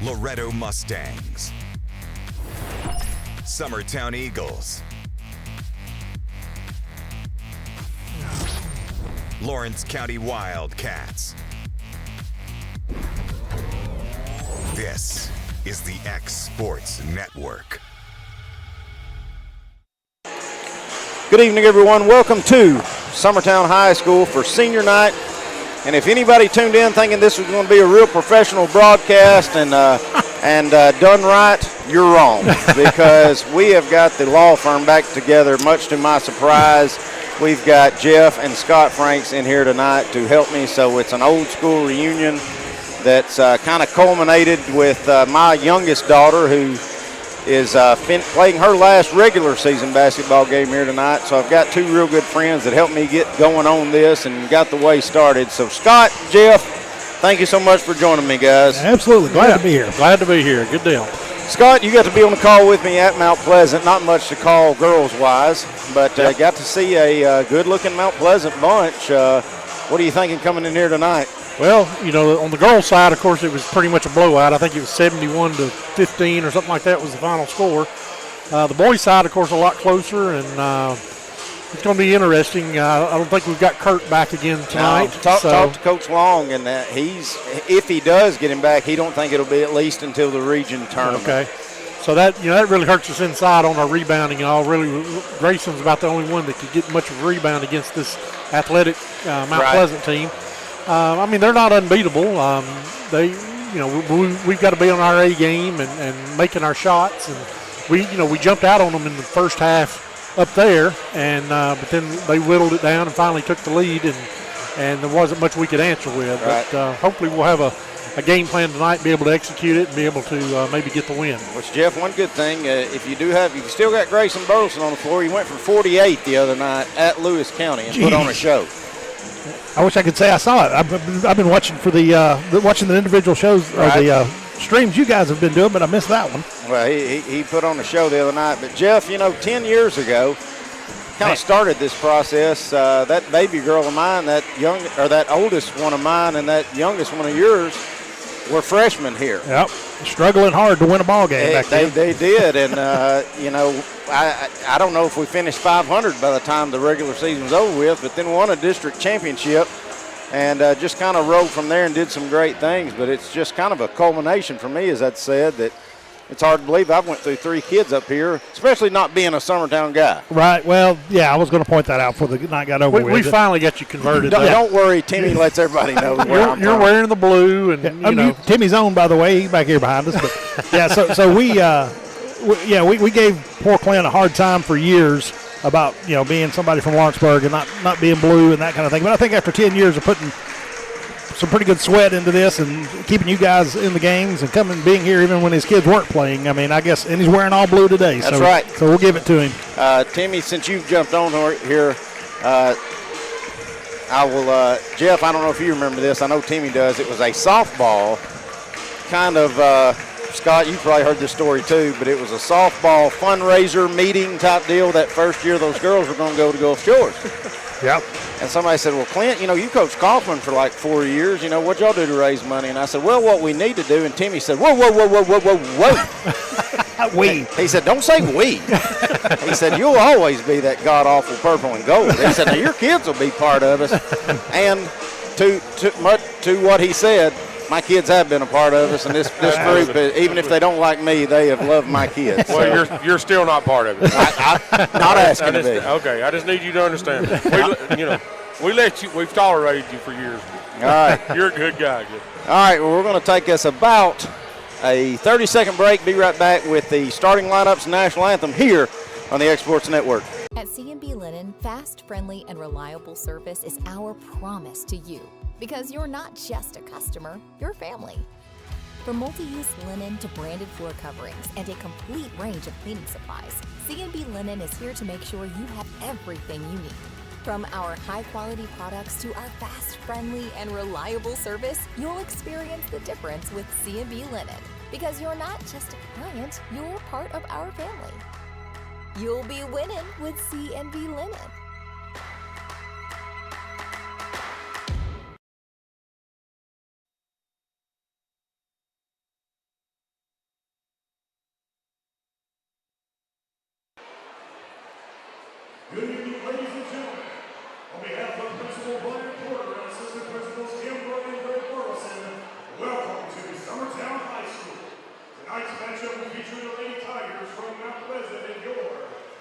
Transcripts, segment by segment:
Loretto Mustangs, Summertown Eagles, Lawrence County Wildcats. This is the X Sports Network. Good evening, everyone. Welcome to Summertown High School for senior night. And if anybody tuned in thinking this was going to be a real professional broadcast and done right, you're wrong, because we have got the law firm back together, much to my surprise. We've got Jeff and Scott Franks in here tonight to help me, so it's an old school reunion that's kind of culminated with my youngest daughter, who is playing her last regular season basketball game here tonight. So I've got two real good friends that helped me get going on this and got the way started. So Scott, Jeff, thank you so much for joining me, guys. Absolutely. Glad to be here. Glad to be here. Good deal. Scott, you got to be on the call with me at Mount Pleasant. Not much to call girls-wise, but got to see a good-looking Mount Pleasant bunch. What are you thinking coming in here tonight? Well, you know, on the girls' side, of course, it was pretty much a blowout. I think it was 71-15 or something like that was the final score. The boys' side, of course, a lot closer, and it's going to be interesting. I don't think we've got Kurt back again tonight. Talk to Coach Long, and if he does get him back, he don't think it'll be at least until the region tournament. Okay. So that really hurts us inside on our rebounding and all. Really, Grayson's about the only one that could get much of a rebound against this athletic Mount Pleasant team. I mean, they're not unbeatable. We've got to be on our A game and making our shots. And we jumped out on them in the first half up there, and but then they whittled it down and finally took the lead, and there wasn't much we could answer with. Right. But hopefully we'll have a game plan tonight, be able to execute it, and be able to maybe get the win. Which, Jeff, one good thing, if you still got Grayson Burleson on the floor, he went for 48 the other night at Lewis County and put on a show. I wish I could say I saw it. I've been watching for watching the individual shows or the streams you guys have been doing, but I missed that one. Well, he put on a show the other night. But Jeff, 10 years ago, kind of started this process. That baby girl of mine, that oldest one of mine, and that youngest one of yours were freshmen here. Yep, struggling hard to win a ball game back then. They did, and I don't know if we finished 500 by the time the regular season was over with, but then won a district championship and just kind of rode from there and did some great things. But it's just kind of a culmination for me, as I'd said, that it's hard to believe I've went through 3 kids up here, especially not being a Summertown guy. Right. Well, yeah, I was going to point that out before the night got over with. We finally got you converted. Don't worry, Timmy lets everybody know where I'm You're wearing the blue, and Timmy's on, by the way. He's back here behind us. But yeah, so we gave poor Clint a hard time for years about being somebody from Lawrenceburg and not being blue and that kind of thing. But I think after 10 years of putting some pretty good sweat into this and keeping you guys in the games and being here even when his kids weren't playing, I mean, I guess, and he's wearing all blue today. That's right. So we'll give it to him. Timmy, since you've jumped on here, I will, Jeff, I don't know if you remember this. I know Timmy does. It was a softball kind of, Scott, you probably heard this story too, but it was a softball fundraiser meeting type deal that first year those girls were going to go to Gulf Shores. Yep. And somebody said, well, Clint, you coached Kaufman for like 4 years. What'd y'all do to raise money? And I said, well, what we need to do. And Timmy said, whoa. We. He said, don't say we. He said, you'll always be that god-awful purple and gold. He said, now your kids will be part of us. And to what he said, my kids have been a part of us, and this group, even if they don't like me, they have loved my kids. Well, you're still not part of it. I'm not asking to be. Okay, I just need you to understand. We've tolerated you for years. All right. You're a good guy. All right, well, we're going to take us about a 30-second break. Be right back with the starting lineups and national anthem here on the X Sports Network. At C&B Linen, fast, friendly, and reliable service is our promise to you. Because you're not just a customer, you're family. From multi-use linen to branded floor coverings and a complete range of cleaning supplies, C&B Linen is here to make sure you have everything you need. From our high-quality products to our fast, friendly, and reliable service, you'll experience the difference with C&B Linen. Because you're not just a client, you're part of our family. You'll be winning with C&B Linen. Good evening, ladies and gentlemen. On behalf of Principal Brian Porter and Assistant Principals Kim Brown and Greg Burleson, welcome to Summertown High School. Tonight's matchup will feature the Lady Tigers from Mount Pleasant and your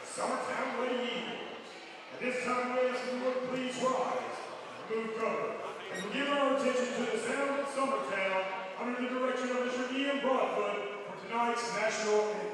Summertown Lady Eagles. At this time, we ask you to please rise, remove cover, and begin our attention to the sound of Summertown under the direction of Mr. Ian Broadfoot for tonight's national anthem.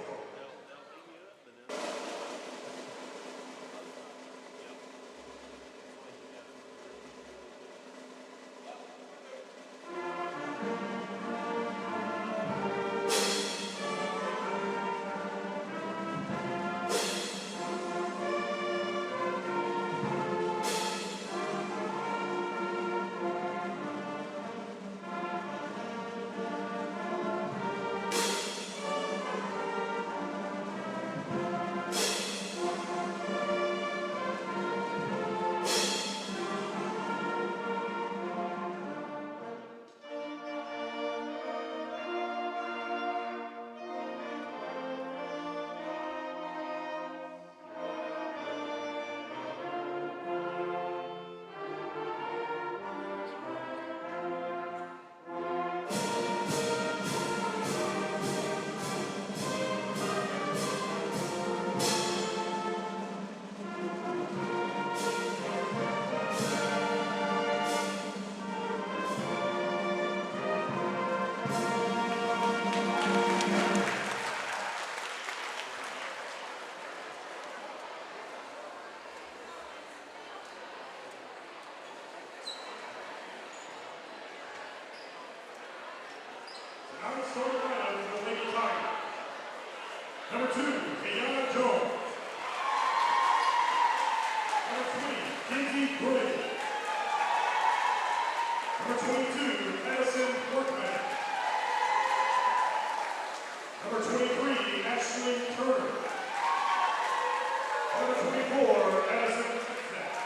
Number 2, Kiana Jones. Number 20, Kinsey Brilliant. Number 22, Madison Workman. Number 23, Ashley Turner. Number 24, Addison Fitzpatrick.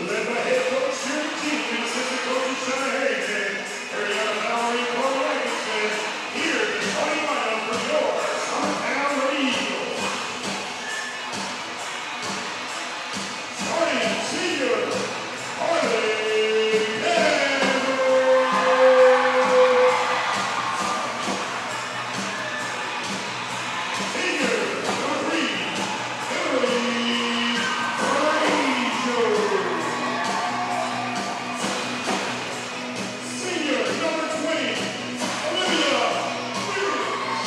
Led by head coach Sherry King and assistant coach Shana Hayes and Ariana Valerie Cole Atkinson. Here's the starting lineup for your Summertown Lady Eagles. Starting senior, Harley Campbell. Senior, number 3, Emily Frazier. Senior, number 20, Olivia Williams.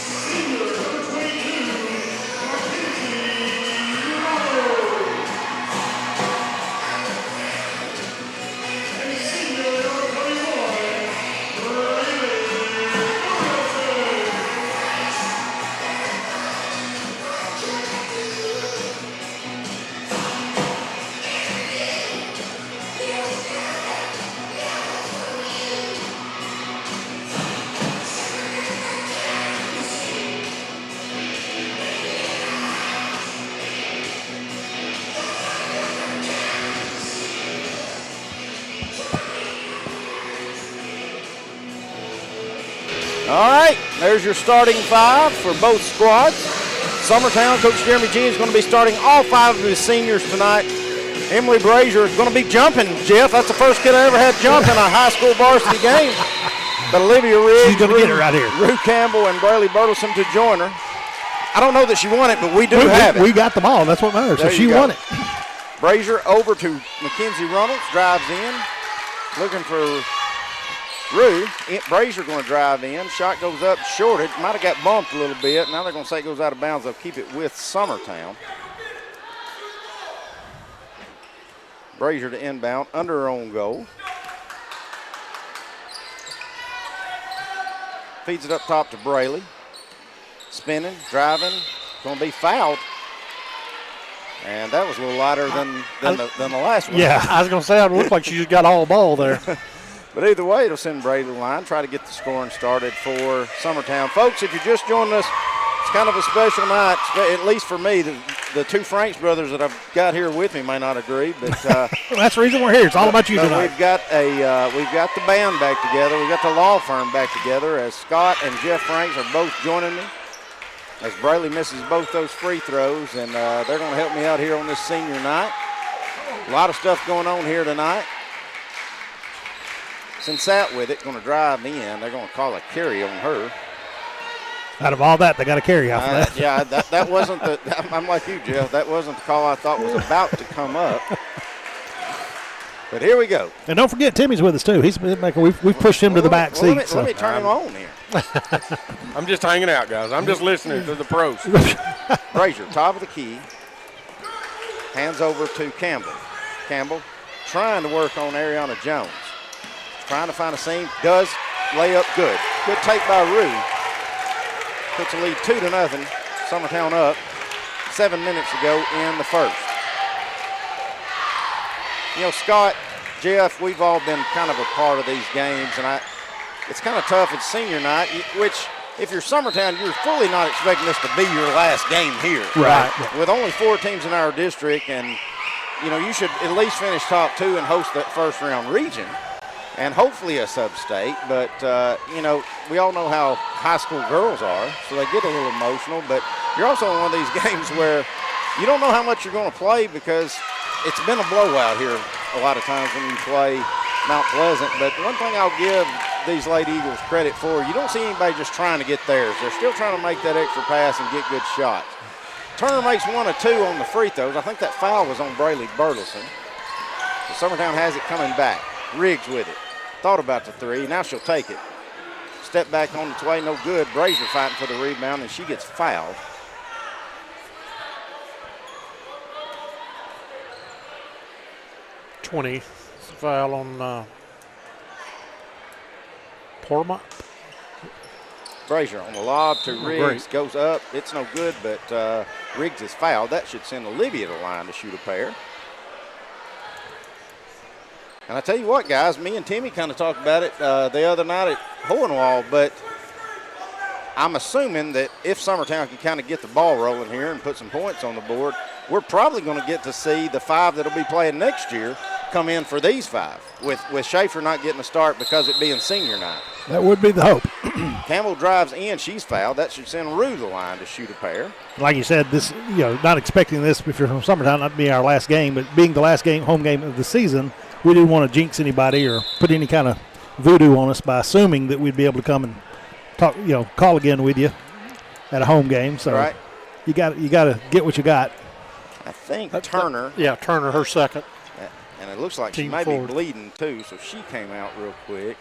Senior, number 22, Mackenzie Romero. And senior, number 31, Riley Wilson. All right, there's your starting 5 for both squads. Summertown, Coach Jeremy G is going to be starting all 5 of his seniors tonight. Emily Brazier is going to be jumping, Jeff. That's the first kid I ever had jump in a high school varsity game. But Olivia Riggs, She's going to get it right here. Rue Campbell, and Braley Burleson to join her. I don't know that she won it, but we do have it. We got the ball. That's what matters. There So she you go. won it. Brazier over to Mackenzie Reynolds, drives in, looking for Rue. Brazier going to drive in. Shot goes up short. It might have got bumped a little bit. Now they're going to say it goes out of bounds. They'll keep it with Summertown. Brazier to inbound, under her own goal. Feeds it up top to Braley. Spinning, driving, going to be fouled. And that was a little lighter than the last one. Yeah, I was going to say, it looked like she just got all ball there. But either way, it'll send Brady to the line, try to get the scoring started for Summertown. Folks, if you're just joining us, it's kind of a special night, at least for me. The two Franks brothers that I've got here with me may not agree, but well, that's the reason we're here. It's all about you tonight. We've got the band back together. We've got the law firm back together as Scott and Jeff Franks are both joining me. As Braley misses both those free throws, and they're going to help me out here on this senior night. A lot of stuff going on here tonight. Since that with it, going to drive in. They're going to call a carry on her. Out of all that, they got a carry off that. Yeah, that wasn't the. I'm like you, Jeff. That wasn't the call I thought was about to come up. But here we go. And don't forget, Timmy's with us too. We've pushed him to the back seat. Let me turn him on here. I'm just hanging out, guys. I'm just listening to the pros. Frazier, top of the key. Hands over to Campbell. Campbell trying to work on Ariana Jones. Trying to find a seam. Does lay up good. Good take by Rue. Puts a lead 2-0. Summertown up 7 minutes ago in the first. You know, Scott, Jeff, we've all been kind of a part of these games, and it's kind of tough. It's senior night, which if you're Summertown, you're fully not expecting this to be your last game here. Right. With only 4 teams in our district, and, you know, you should at least finish top 2 and host that first round region. And hopefully a sub-state, but, you know, we all know how high school girls are, so they get a little emotional. But you're also in one of these games where you don't know how much you're going to play because it's been a blowout here a lot of times when you play Mount Pleasant. But one thing I'll give these Lady Eagles credit for, you don't see anybody just trying to get theirs. They're still trying to make that extra pass and get good shots. Turner makes 1 of 2 on the free throws. I think that foul was on Braley Burleson. So Summertown has it coming back. Riggs with it. Thought about the 3. Now she'll take it. Step back on its way. No good. Brazier fighting for the rebound, and she gets fouled. Foul on Portmont. Brazier on the lob to Riggs. Great. Goes up. It's no good, but Riggs is fouled. That should send Olivia to the line to shoot a pair. And I tell you what, guys, me and Timmy kind of talked about it the other night at Hohenwald, but I'm assuming that if Summertown can kind of get the ball rolling here and put some points on the board, we're probably going to get to see the 5 that will be playing next year come in for these 5, with Schaefer not getting a start because it being senior night. That would be the hope. Campbell drives in. She's fouled. That should send Rue to the line to shoot a pair. Like you said, this, you know, not expecting this if you're from Summertown not to be our last game, but being the last game, home game of the season, we didn't want to jinx anybody or put any kind of voodoo on us by assuming that we'd be able to come and talk, you know, call again with you at a home game. So right. you got to get what you got. I think Turner. Turner, her second. And it looks like she Team may forward. be bleeding too, so she came out real quick.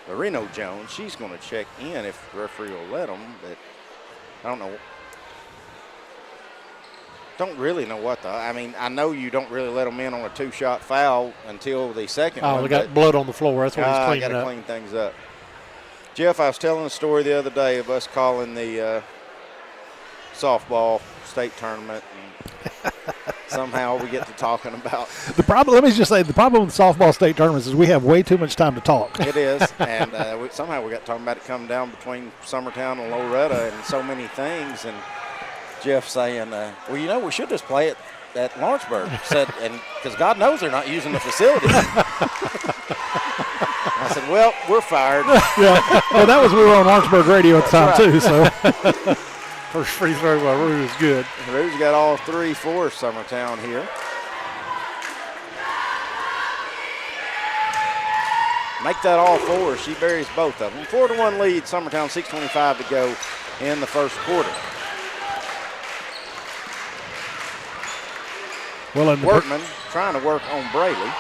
Loreno Jones, she's going to check in if the referee will let them, but I don't know. Don't really know what I mean, I know you don't really let them in on a 2-shot foul until the second one. Oh, they got blood on the floor. That's what he's I cleaning got to up. clean things up. Jeff, I was telling a story the other day of us calling the softball state tournament, and somehow we get to talking about The problem, let me just say, the problem with softball state tournaments is we have way too much time to talk. it is, and somehow we got talking about it coming down between Summertown and Loretta and so many things, and Jeff saying, well, you know, we should just play it at Lawrenceburg, said, and because God knows they're not using the facility. I said, well, we're fired. Yeah. Well, that was, we were on Lawrenceburg radio at the time too, so. First free throw by Rue is good. Rue's got all 3 for Summertown here. Make that all 4. She buries both of them. 4-1 lead, Summertown, 6:25 to go in the first quarter. Well, in the Workman trying to work on Braley.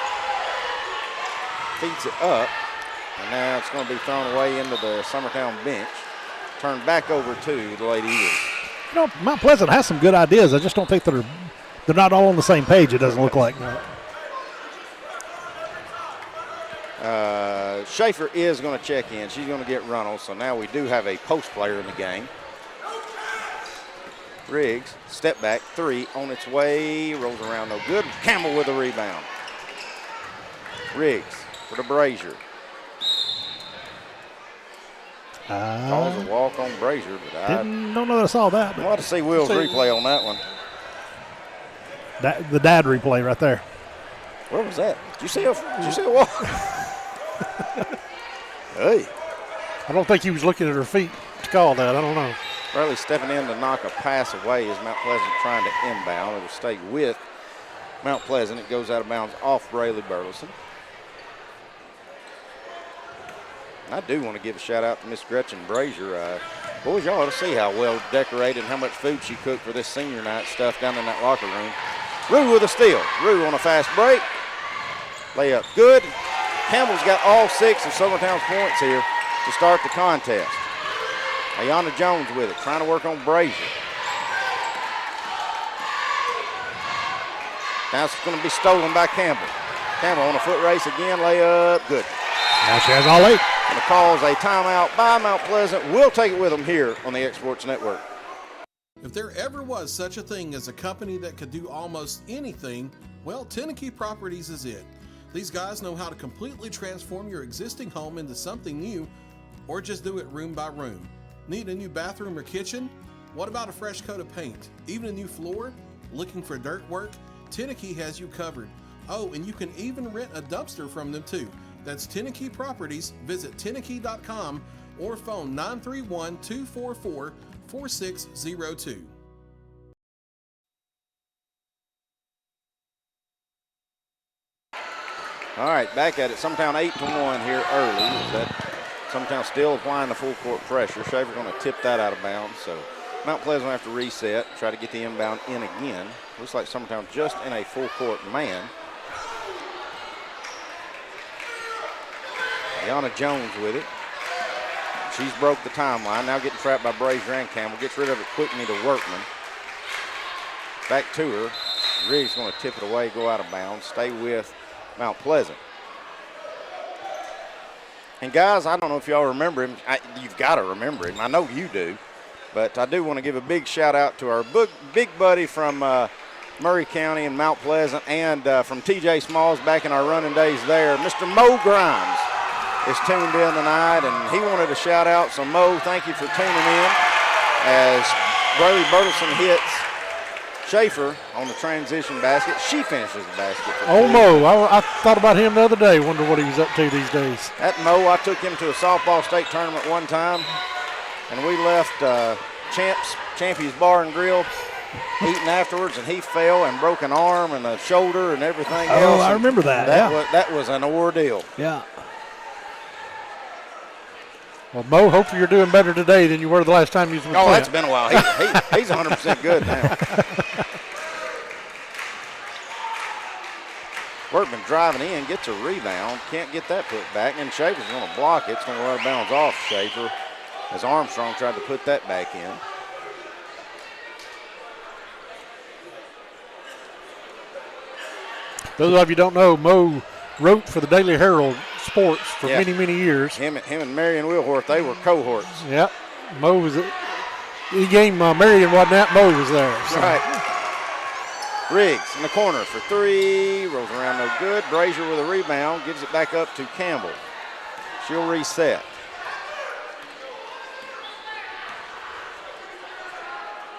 Feeds it up, and now it's going to be thrown away into the Summertown bench. Turned back over to the Lady Eagles. You know, Mount Pleasant has some good ideas. I just don't think they're not all on the same page, it doesn't look like. Schaefer is going to check in. She's going to get Runnels, so now we do have a post player in the game. Riggs, step back, 3 on its way, rolls around, no good. Campbell with a rebound. Riggs for the Brazier. Calls a walk on Brazier, but I don't know that I saw that. want to see Will's replay on that one. The dad replay right there. Where was that? Did you see a walk? Hey. I don't think he was looking at her feet to call that. I don't know. Braley stepping in to knock a pass away as Mount Pleasant trying to inbound. It'll stay with Mount Pleasant. It goes out of bounds off Braley Burleson. I do want to give a shout out to Miss Gretchen Brazier. Boys, y'all ought to see how well decorated and how much food she cooked for this senior night stuff down in that locker room. Rue with a steal. Rue on a fast break. Layup good. Campbell's got all 6 of Summertown's points here to start the contest. Ayana Jones with it, trying to work on Brazier. Now it's going to be stolen by Campbell. Campbell on a foot race again, layup, good. Now she has all 8. And it calls a timeout by Mount Pleasant. We'll take it with them here on the X Sports Network. If there ever was such a thing as a company that could do almost anything, well, Tenneke Properties is it. These guys know how to completely transform your existing home into something new, or just do it room by room. Need a new bathroom or kitchen? What about a fresh coat of paint? Even a new floor? Looking for dirt work? Tenneke has you covered. Oh, and you can even rent a dumpster from them too. That's Tenneke Properties. Visit Tenneke.com or phone 931-244-4602. All right, back at it. Summertown 8-1 here early. Summertown still applying the full court pressure. Shaver going to tip that out of bounds. So Mount Pleasant will have to reset, try to get the inbound in again. Looks like Summertown just in a full court man. Ayana Jones with it. She's broke the timeline. Now getting trapped by Brazier and Campbell. Gets rid of it quickly to Workman. Back to her. Riggs going to tip it away, go out of bounds. Stay with Mount Pleasant. And guys, I don't know if y'all remember him. You've got to remember him. I know you do. But I do want to give a big shout out to our big buddy from Murray County and Mount Pleasant, and from TJ Smalls back in our running days there. Mr. Mo Grimes is tuned in tonight, and he wanted a shout out. So Mo, thank you for tuning in as Braley Burleson hits Schaefer on the transition basket. She finishes the basket. Oh, Mo. I thought about him the other day. Wonder what he was up to these days. That Mo, I took him to a softball state tournament one time, and we left Champion's Bar and Grill eating afterwards, and he fell and broke an arm and a shoulder and everything else. Oh, I remember that. That was an ordeal. Yeah. Well, Mo, hopefully you're doing better today than you were the last time you was with Oh, Clint. that's been a while. He's 100% good now. Workman driving in, gets a rebound, can't get that put back, and Schaefer's going to block it. It's going to go out of bounds off Schaefer as Armstrong tried to put that back in. Those of you who don't know, Mo wrote for the Daily Herald Sports for many, many years. Him and Marion Wilhorth, they were cohorts. Yep. Mo was – the game Marion wasn't at, Mo was there. So. Right. Riggs in the corner for 3, rolls around no good. Brazier with a rebound, gives it back up to Campbell. She'll reset.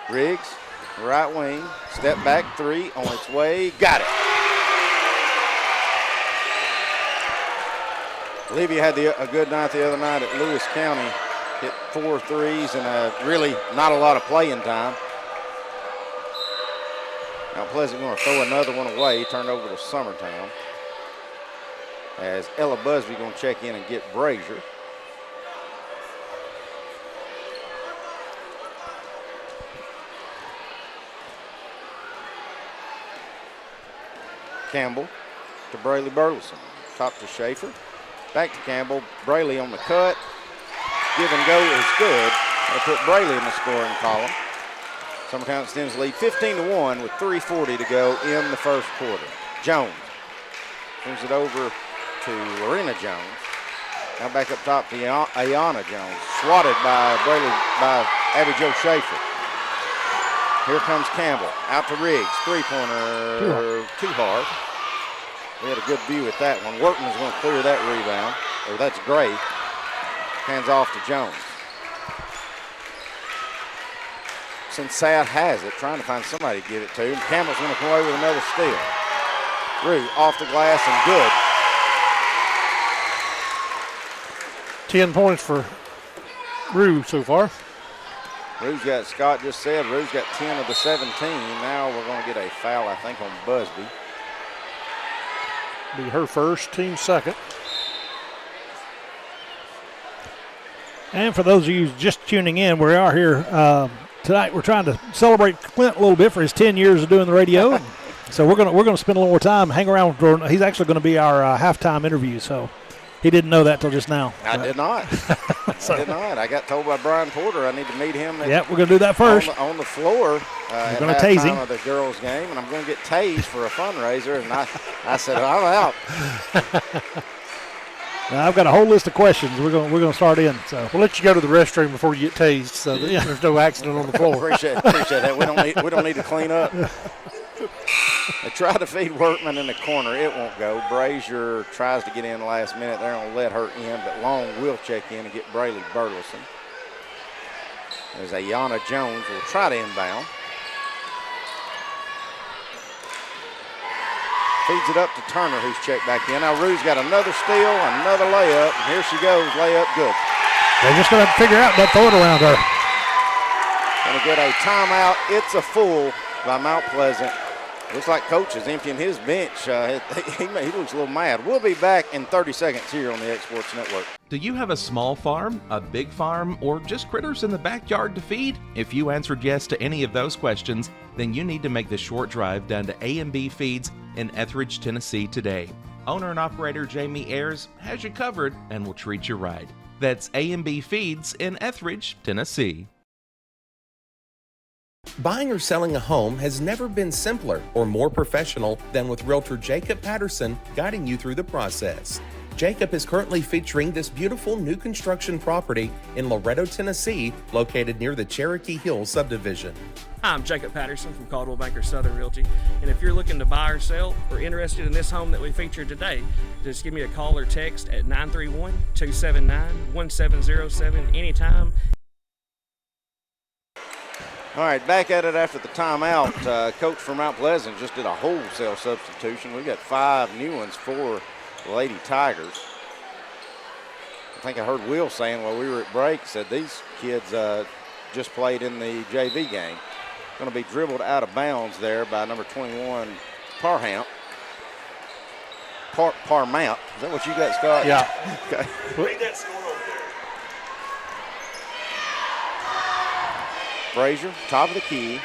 Riggs, right wing, step back 3 on its way, got it. Olivia had a good night the other night at Lewis County. Hit 4 threes and really not a lot of playing time. Mount Pleasant going to throw another one away, turned over to Summertown. As Ella Busby going to check in and get Brazier. Campbell to Braley Burleson. Top to Schaefer. Back to Campbell. Braley on the cut. Give and go is good. They put Braley in the scoring column. Summertown extends the lead 15-1 with 3:40 to go in the first quarter. Jones brings it over to Lorena Jones. Now back up top to Ayana Jones. Swatted by Abby Jo Schaefer. Here comes Campbell. Out to Riggs. Three-pointer. Too hard. We had a good view at that one. Workman's going to clear that rebound. Or that's Gray. Hands off to Jones. Since Sad has it, trying to find somebody to give it to him. Campbell's going to come away with another steal. Rue off the glass and good. 10 points for Rue so far. Rue's got, Scott just said, Rue's got 10 of the 17. Now we're going to get a foul, I think, on Busby. Be her first, team second. And for those of you just tuning in, we are here tonight. We're trying to celebrate Clint a little bit for his 10 years of doing the radio. So we're gonna spend a little more time, hang around. He's actually going to be our halftime interview. So he didn't know that till just now. I did not. I did not. I got told by Brian Porter I need to meet him. Yep, we're going to do that first. On the floor at going to tase him of the girls' game, and I'm going to get tased for a fundraiser. And I said, I'm out. Now, I've got a whole list of questions. We're going to start in. So we'll let you go to the restroom before you get tased, so that there's no accident on the floor. Appreciate that. We don't need to clean up. They try to feed Workman in the corner. It won't go. Brazier tries to get in the last minute. They're going to let her in, but Long will check in and get Braylee Burleson. There's Ayana Jones will try to inbound. Feeds it up to Turner, who's checked back in. Now Rue's got another steal, another layup, and here she goes, layup good. They're just going to figure out that throw it around her. Going to get a timeout. It's a full by Mount Pleasant. Looks like Coach is emptying his bench. He looks a little mad. We'll be back in 30 seconds here on the X Sports Network. Do you have a small farm, a big farm, or just critters in the backyard to feed? If you answered yes to any of those questions, then you need to make the short drive down to A&B Feeds in Etheridge, Tennessee today. Owner and operator Jamie Ayers has you covered and will treat you right. That's A&B Feeds in Etheridge, Tennessee. Buying or selling a home has never been simpler or more professional than with Realtor Jacob Patterson guiding you through the process. Jacob is currently featuring this beautiful new construction property in Loretto, Tennessee, located near the Cherokee Hill subdivision. Hi, I'm Jacob Patterson from Caldwell Banker Southern Realty, and if you're looking to buy or sell or interested in this home that we featured today, just give me a call or text at 931-279-1707 anytime. All right, back at it after the timeout. Coach from Mount Pleasant just did a wholesale substitution. We got 5 new ones for the Lady Tigers. I think I heard Will saying while we were at break, said these kids just played in the JV game. Going to be dribbled out of bounds there by number 21, Parmount. Parmount. Is that what you got, Scott? Yeah. Okay. Read that score over there. Brazier, top of the key.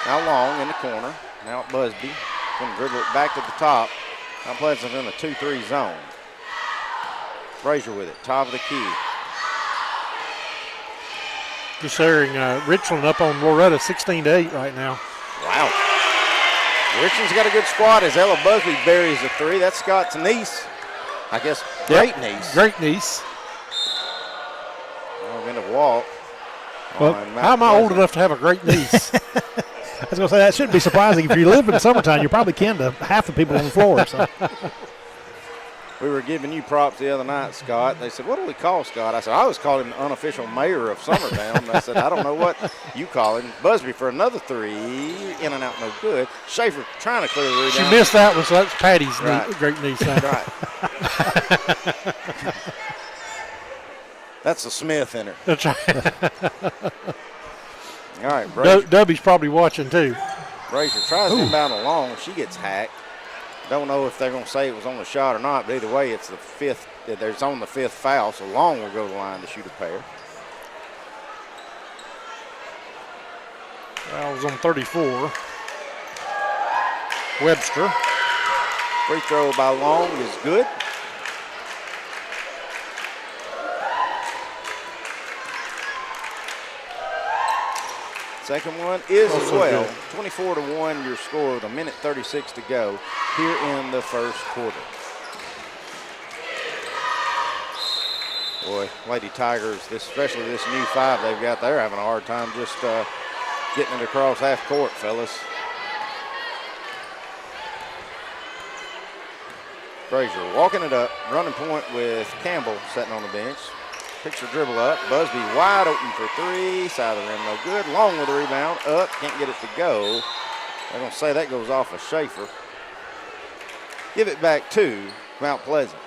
Now Long in the corner. Now Busby. Going to dribble it back to the top. Now Pleasant in a 2-3 zone. Brazier with it, top of the key. Just hearing Richland up on Loretta 16-8 right now. Wow. Richland's got a good squad as Ella Busby buries a 3. That's Scott's niece. I guess great niece. Great niece. I'm going to walk. Well, how am I old enough to have a great niece? I was going to say, that shouldn't be surprising. If you live in Summertown, you're probably kin to half the people on the floor. So. We were giving you props the other night, Scott. They said, what do we call Scott? I said, I always call him the unofficial mayor of Summertown. And I said, I don't know what you call him. Busby for another 3. In and out, no good. Schaefer trying to clear the rebound. She missed that one, so that's Patty's great niece. Right. That's the Smith in her. That's right. All right, Brazier. Dubby's probably watching too. Brazier tries to inbound along. She gets hacked. Don't know if they're going to say it was on the shot or not, but either way, it's the 5th. There's on the 5th foul, so Long will go to the line to shoot a pair. That was on 34. Webster. Free throw by Long is good. Second one is as well. 24-1 your score with 1:36 to go here in the first quarter. Boy, Lady Tigers, especially this new 5 they've got, they're having a hard time just getting it across half court, fellas. Frazier walking it up, running point with Campbell sitting on the bench. Picture dribble up, Busby wide open for three, side of the rim no good. Long with the rebound, up, can't get it to go. They're gonna say that goes off of Schaefer. Give it back to Mount Pleasant.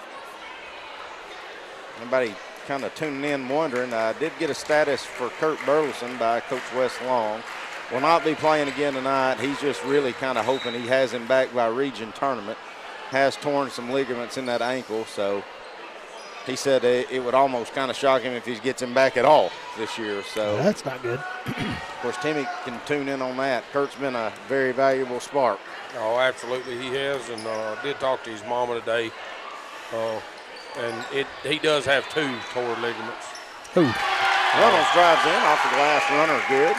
Anybody kind of tuning in wondering, I did get a status for Kurt Burleson by Coach Wes Long. Will not be playing again tonight. He's just really kind of hoping he has him back by region tournament. Has torn some ligaments in that ankle, so he said it would almost kind of shock him if he gets him back at all this year. So that's not good. Of course, Timmy can tune in on that. Kurt's been a very valuable spark. Oh, absolutely, he has, and did talk to his mama today, and he does have 2 torn ligaments. Who? Reynolds drives in off the glass, runner good.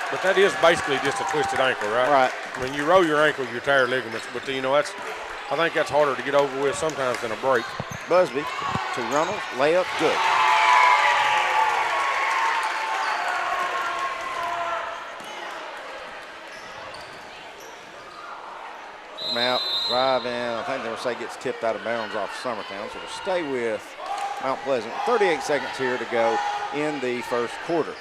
But that is basically just a twisted ankle, right? Right. I mean, you roll your ankle, you tear ligaments, but I think that's harder to get over with sometimes than a break. Busby to Reynolds, layup, good. Come out, drive in. I think they'll say gets tipped out of bounds off Summertown, so we'll stay with Mount Pleasant. 38 seconds here to go in the first quarter.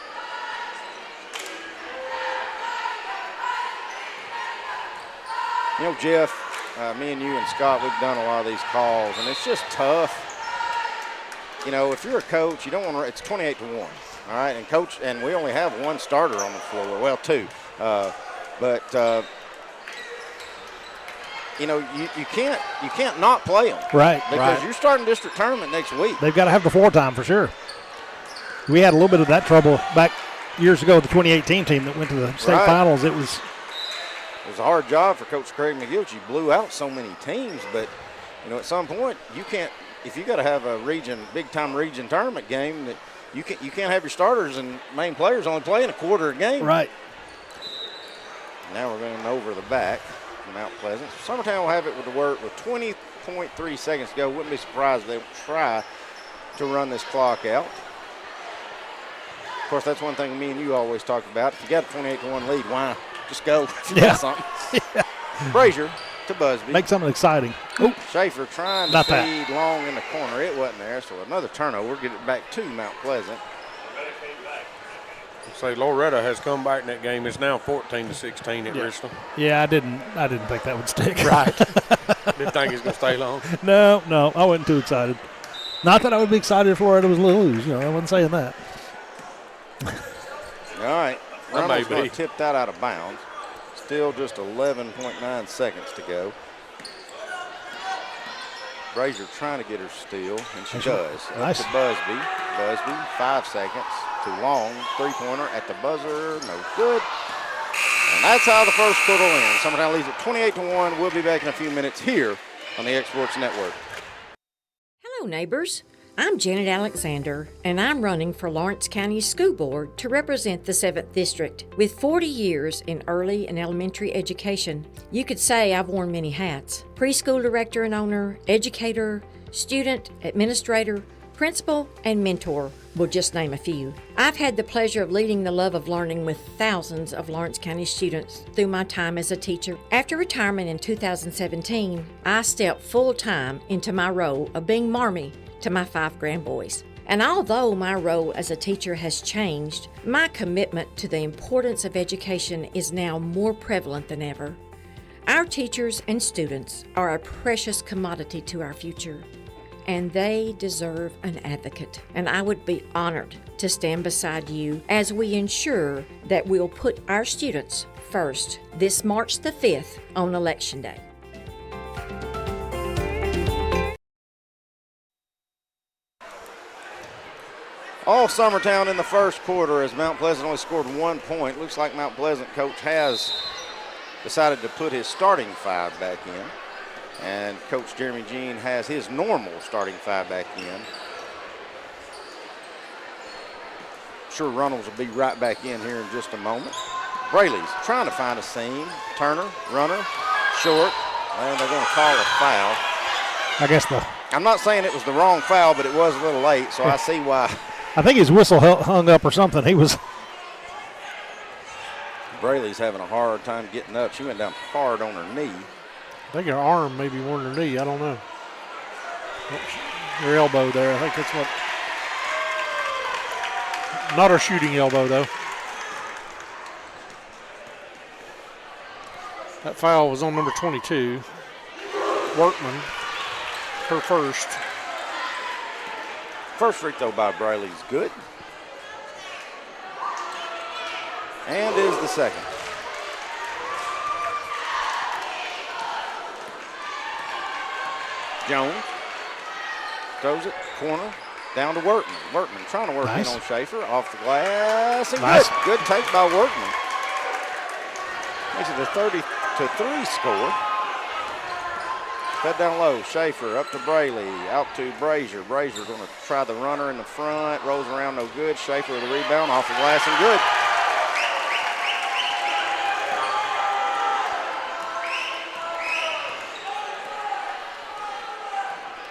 You know, Jeff, me and you and Scott, we've done a lot of these calls, and it's just tough. You know, if you're a coach, you don't want to. It's 28-1, all right. And we only have 1 starter on the floor. Well, 2, but you know, you can't not play them, right? Because you're starting district tournament next week. They've got to have the floor time for sure. We had a little bit of that trouble back years ago with the 2018 team that went to the state finals. It was a hard job for Coach Craig McGill. You blew out so many teams, but you know, at some point you can't. If you got to have a big time region tournament game, that you can't have your starters and main players only playing a quarter a game. Right. Now we're going over the back. Mount Pleasant. Summertown will have it with 20.3 seconds to go. Wouldn't be surprised if they would try to run this clock out. Of course, that's one thing me and you always talk about. If you got a 28-1 lead, why just go? If you got something. Yeah. Frazier to Busby. Make something exciting. Ooh. Schaefer trying to feed long in the corner. It wasn't there, so another turnover. Get it back to Mount Pleasant. Say Loretta has come back in that game. It's now 14-16 at Bristol. Yeah, I didn't think that would stick. Right. Didn't think it's gonna stay long. No, I wasn't too excited. Not that I would be excited if Loretta was lose. You know, I wasn't saying that. All right, Reynolds going to tip that out of bounds. Still just 11.9 seconds to go. Frazier trying to get her steal, and she does. Nice. Up to Busby. Busby, 5 seconds. Too long. 3-pointer at the buzzer. No good. And that's how the first quarter ends. Summertown leads at 28-1. We'll be back in a few minutes here on the X Sports Network. Hello, neighbors. I'm Janet Alexander, and I'm running for Lawrence County School Board to represent the 7th District. With 40 years in early and elementary education, you could say I've worn many hats. Preschool director and owner, educator, student, administrator, principal, and mentor, will just name a few. I've had the pleasure of leading the love of learning with thousands of Lawrence County students through my time as a teacher. After retirement in 2017, I stepped full-time into my role of being Marmee to my 5 grandboys. And although my role as a teacher has changed, my commitment to the importance of education is now more prevalent than ever. Our teachers and students are a precious commodity to our future, and they deserve an advocate. And I would be honored to stand beside you as we ensure that we'll put our students first this March the 5th on Election Day. All Summertown in the first quarter as Mount Pleasant only scored 1 point. Looks like Mount Pleasant coach has decided to put his starting 5 back in. And Coach Jeremy Jean has his normal starting 5 back in. Sure, Reynolds will be right back in here in just a moment. Braley's trying to find a seam. Turner, runner, short. And they're going to call a foul. I guess I'm not saying it was the wrong foul, but it was a little late, so I see why. I think his whistle hung up or something. He was. Braley's having a hard time getting up. She went down hard on her knee. I think her arm maybe worn her knee. I don't know. Her elbow there. I think that's what. Not her shooting elbow, though. That foul was on number 22. Workman, her first. First free throw by Braley's good. And is the second. Jones throws it, corner, down to Workman. Workman trying to work in on Schaefer, off the glass, and good take by Workman. Makes it a 30-3 score. Fed down low, Schaefer up to Braley, out to Brazier. Brazier's going to try the runner in the front, rolls around no good. Schaefer with a rebound, off the glass and good.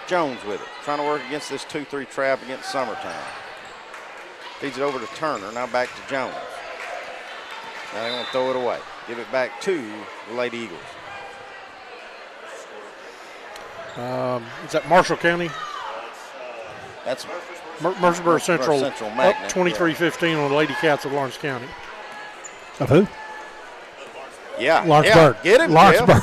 Jones with it, trying to work against this 2-3 trap against Summertown. Feeds it over to Turner, now back to Jones. Now they're going to throw it away. Give it back to the Lady Eagles. Is that Marshall County? That's Murfreesboro Central. Up Magnet, 23-15 on the Lady Cats of Lawrence County. Of who? Yeah. Lawrenceburg. Yeah. Get him, Lawrenceburg.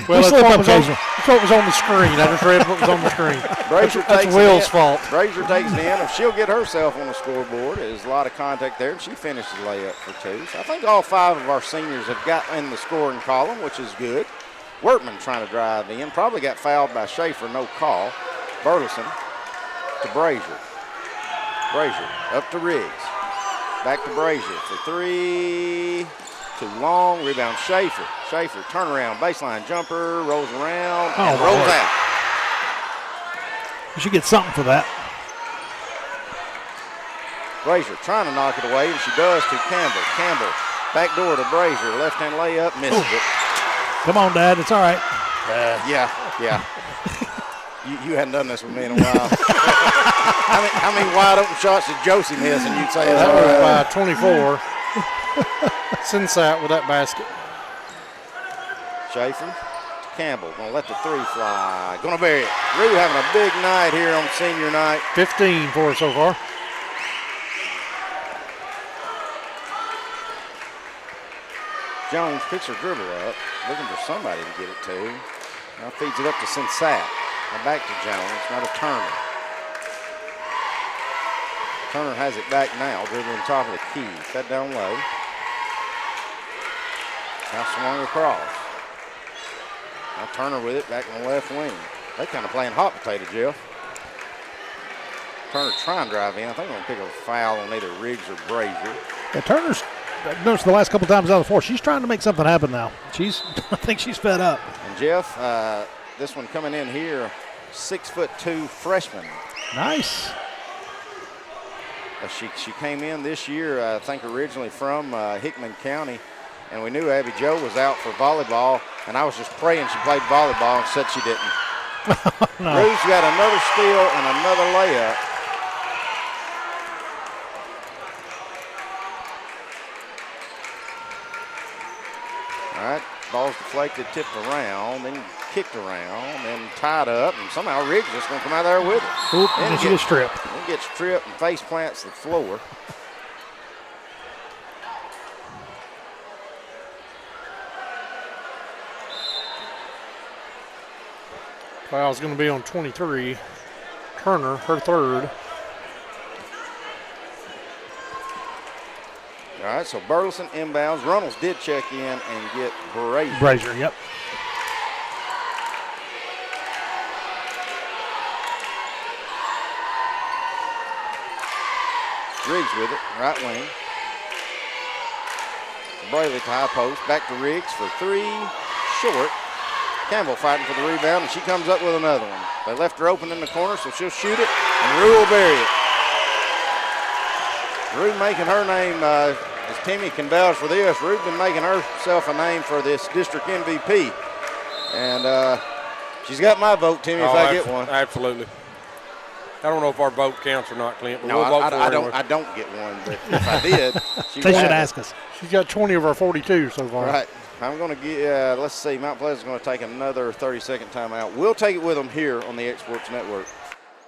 Well, that's what was on the screen. I just read what was on the screen. That's Will's fault. Brazier takes it in. If she'll get herself on the scoreboard, there's a lot of contact there. She finished the layup for 2. So I think all 5 of our seniors have got in the scoring column, which is good. Workman trying to drive in. Probably got fouled by Schaefer, no call. Burleson to Brazier. Brazier up to Riggs. Back to Brazier for 3. Too long. Rebound Schaefer. Schaefer turnaround baseline jumper, rolls around, and rolls out. You should get something for that. Brazier trying to knock it away, and she does to Campbell. Campbell back door to Brazier. Left-hand layup, misses it. Come on, Dad. It's all right. Yeah. You hadn't done this with me in a while. How many wide open shots did Josie miss? And you'd say that was by 24. Sinsat with that basket. Schaefer to Campbell. Gonna let the 3 fly. Gonna bury it. Rue having a big night here on senior night. 15 for her so far. Jones picks her dribble up, looking for somebody to get it to. Now feeds it up to Sinsat. Now back to Jones, now to Turner. Turner has it back now, dribbling top of the key. Fed down low. Now swung across. Now Turner with it, back on the left wing. They kind of playing hot potato, Jeff. Turner trying to drive in. I think they're going to pick a foul on either Riggs or Brazier. Yeah, Turner's, I've noticed the last couple times out of the 4, she's trying to make something happen now. I think she's fed up. And Jeff, this one coming in here, 6'2" freshman. Nice. She came in this year, I think originally from Hickman County, and we knew Abby Joe was out for volleyball, and I was just praying she played volleyball and said she didn't. No. Rue's got another steal and another layup. All right, ball's deflected, tipped around, then kicked around, then tied up, and somehow Riggs just going to come out there with it. Oop, and she gets tripped. Then gets tripped and face plants the floor. Foul's going to be on 23. Turner, her third. All right, so Burleson inbounds. Runnels did check in and get Brazier. Brazier, yep. Riggs with it, right wing. Brayley to high post, back to Riggs for 3, short. Campbell fighting for the rebound, and she comes up with another one. They left her open in the corner, so she'll shoot it, and Rue will bury it. Rue making her name, as Timmy can vouch for this, Rue's been making herself a name for this district MVP. And she's got my vote, Timmy, if I get one. Absolutely. I don't know if our vote counts or not, Clint, but No, we'll vote for her I anyway. don't get one, but if I did, she They would should have it. ask us. She's got 20 of our 42 so far. Right. I'm going to get, let's see, Mount Pleasant's going to take another 30-second timeout. We'll take it with them here on the X Sports Network.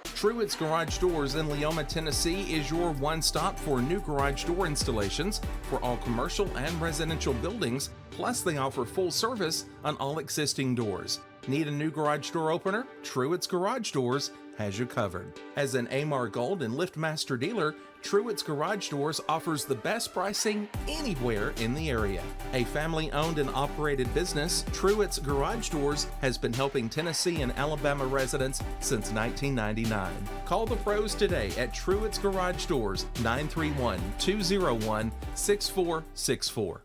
Truett's Garage Doors in Leoma, Tennessee is your one stop for new garage door installations for all commercial and residential buildings, plus they offer full service on all existing doors. Need a new garage door opener? Truett's Garage Doors has you covered. As an AMAR Gold and LiftMaster dealer, Truett's Garage Doors offers the best pricing anywhere in the area. A family-owned and operated business, Truett's Garage Doors has been helping Tennessee and Alabama residents since 1999. Call the pros today at Truett's Garage Doors, 931-201-6464.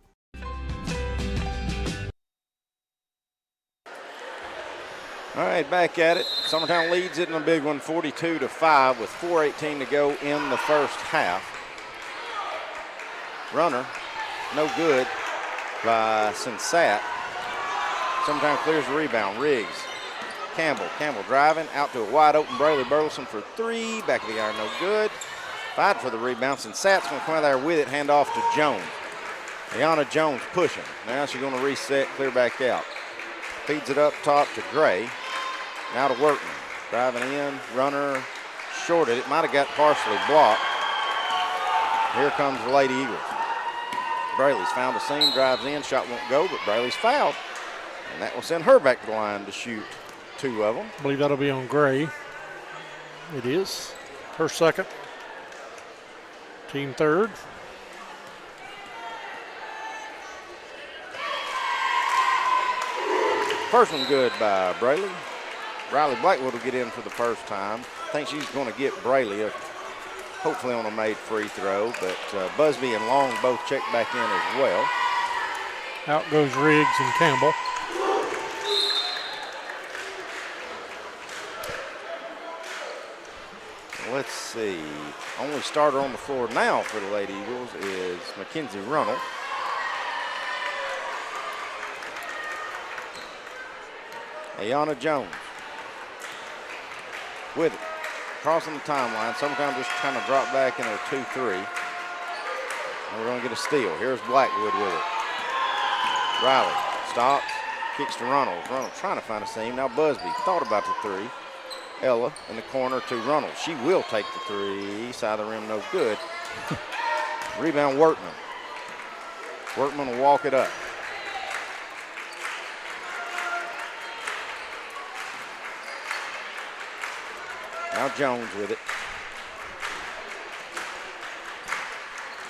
All right, back at it. Summertown leads it in a big one, 42-5, with 4:18 to go in the first half. Runner, no good by Sensat. Summertown clears the rebound. Riggs, Campbell driving out to a wide open Braley Burleson for three. Back of the iron, no good. Fight for the rebound. Sensat's going to come out there with it, hand off to Jones. Ayanna Jones pushing. Now she's going to reset, clear back out. Feeds it up top to Gray. Now to Workman. Driving in, runner shorted. It might have got partially blocked. Here comes the Lady Eagles. Braley's found a seam, drives in, shot won't go, but Braley's fouled. And that will send her back to the line to shoot two of them. I believe that'll be on Gray. It is. Her second. Team third. First one good by Braley. Riley Blackwood will get in for the first time. I think she's going to get Braley, hopefully on a made free throw, but Busby and Long both check back in as well. Out goes Riggs and Campbell. Let's see. Only starter on the floor now for the Lady Eagles is Mackenzie Runnell. Ayanna Jones with it. Crossing the timeline. Sometimes just kind of drop back in a 2-3. And we're going to get a steal. Here's Blackwood with it. Riley stops, kicks to Runnels. Runnels trying to find a seam. Now Busby thought about the three. Ella in the corner to Runnels. She will take the three. Side of the rim, no good. Rebound Workman. Workman will walk it up. Now Jones with it.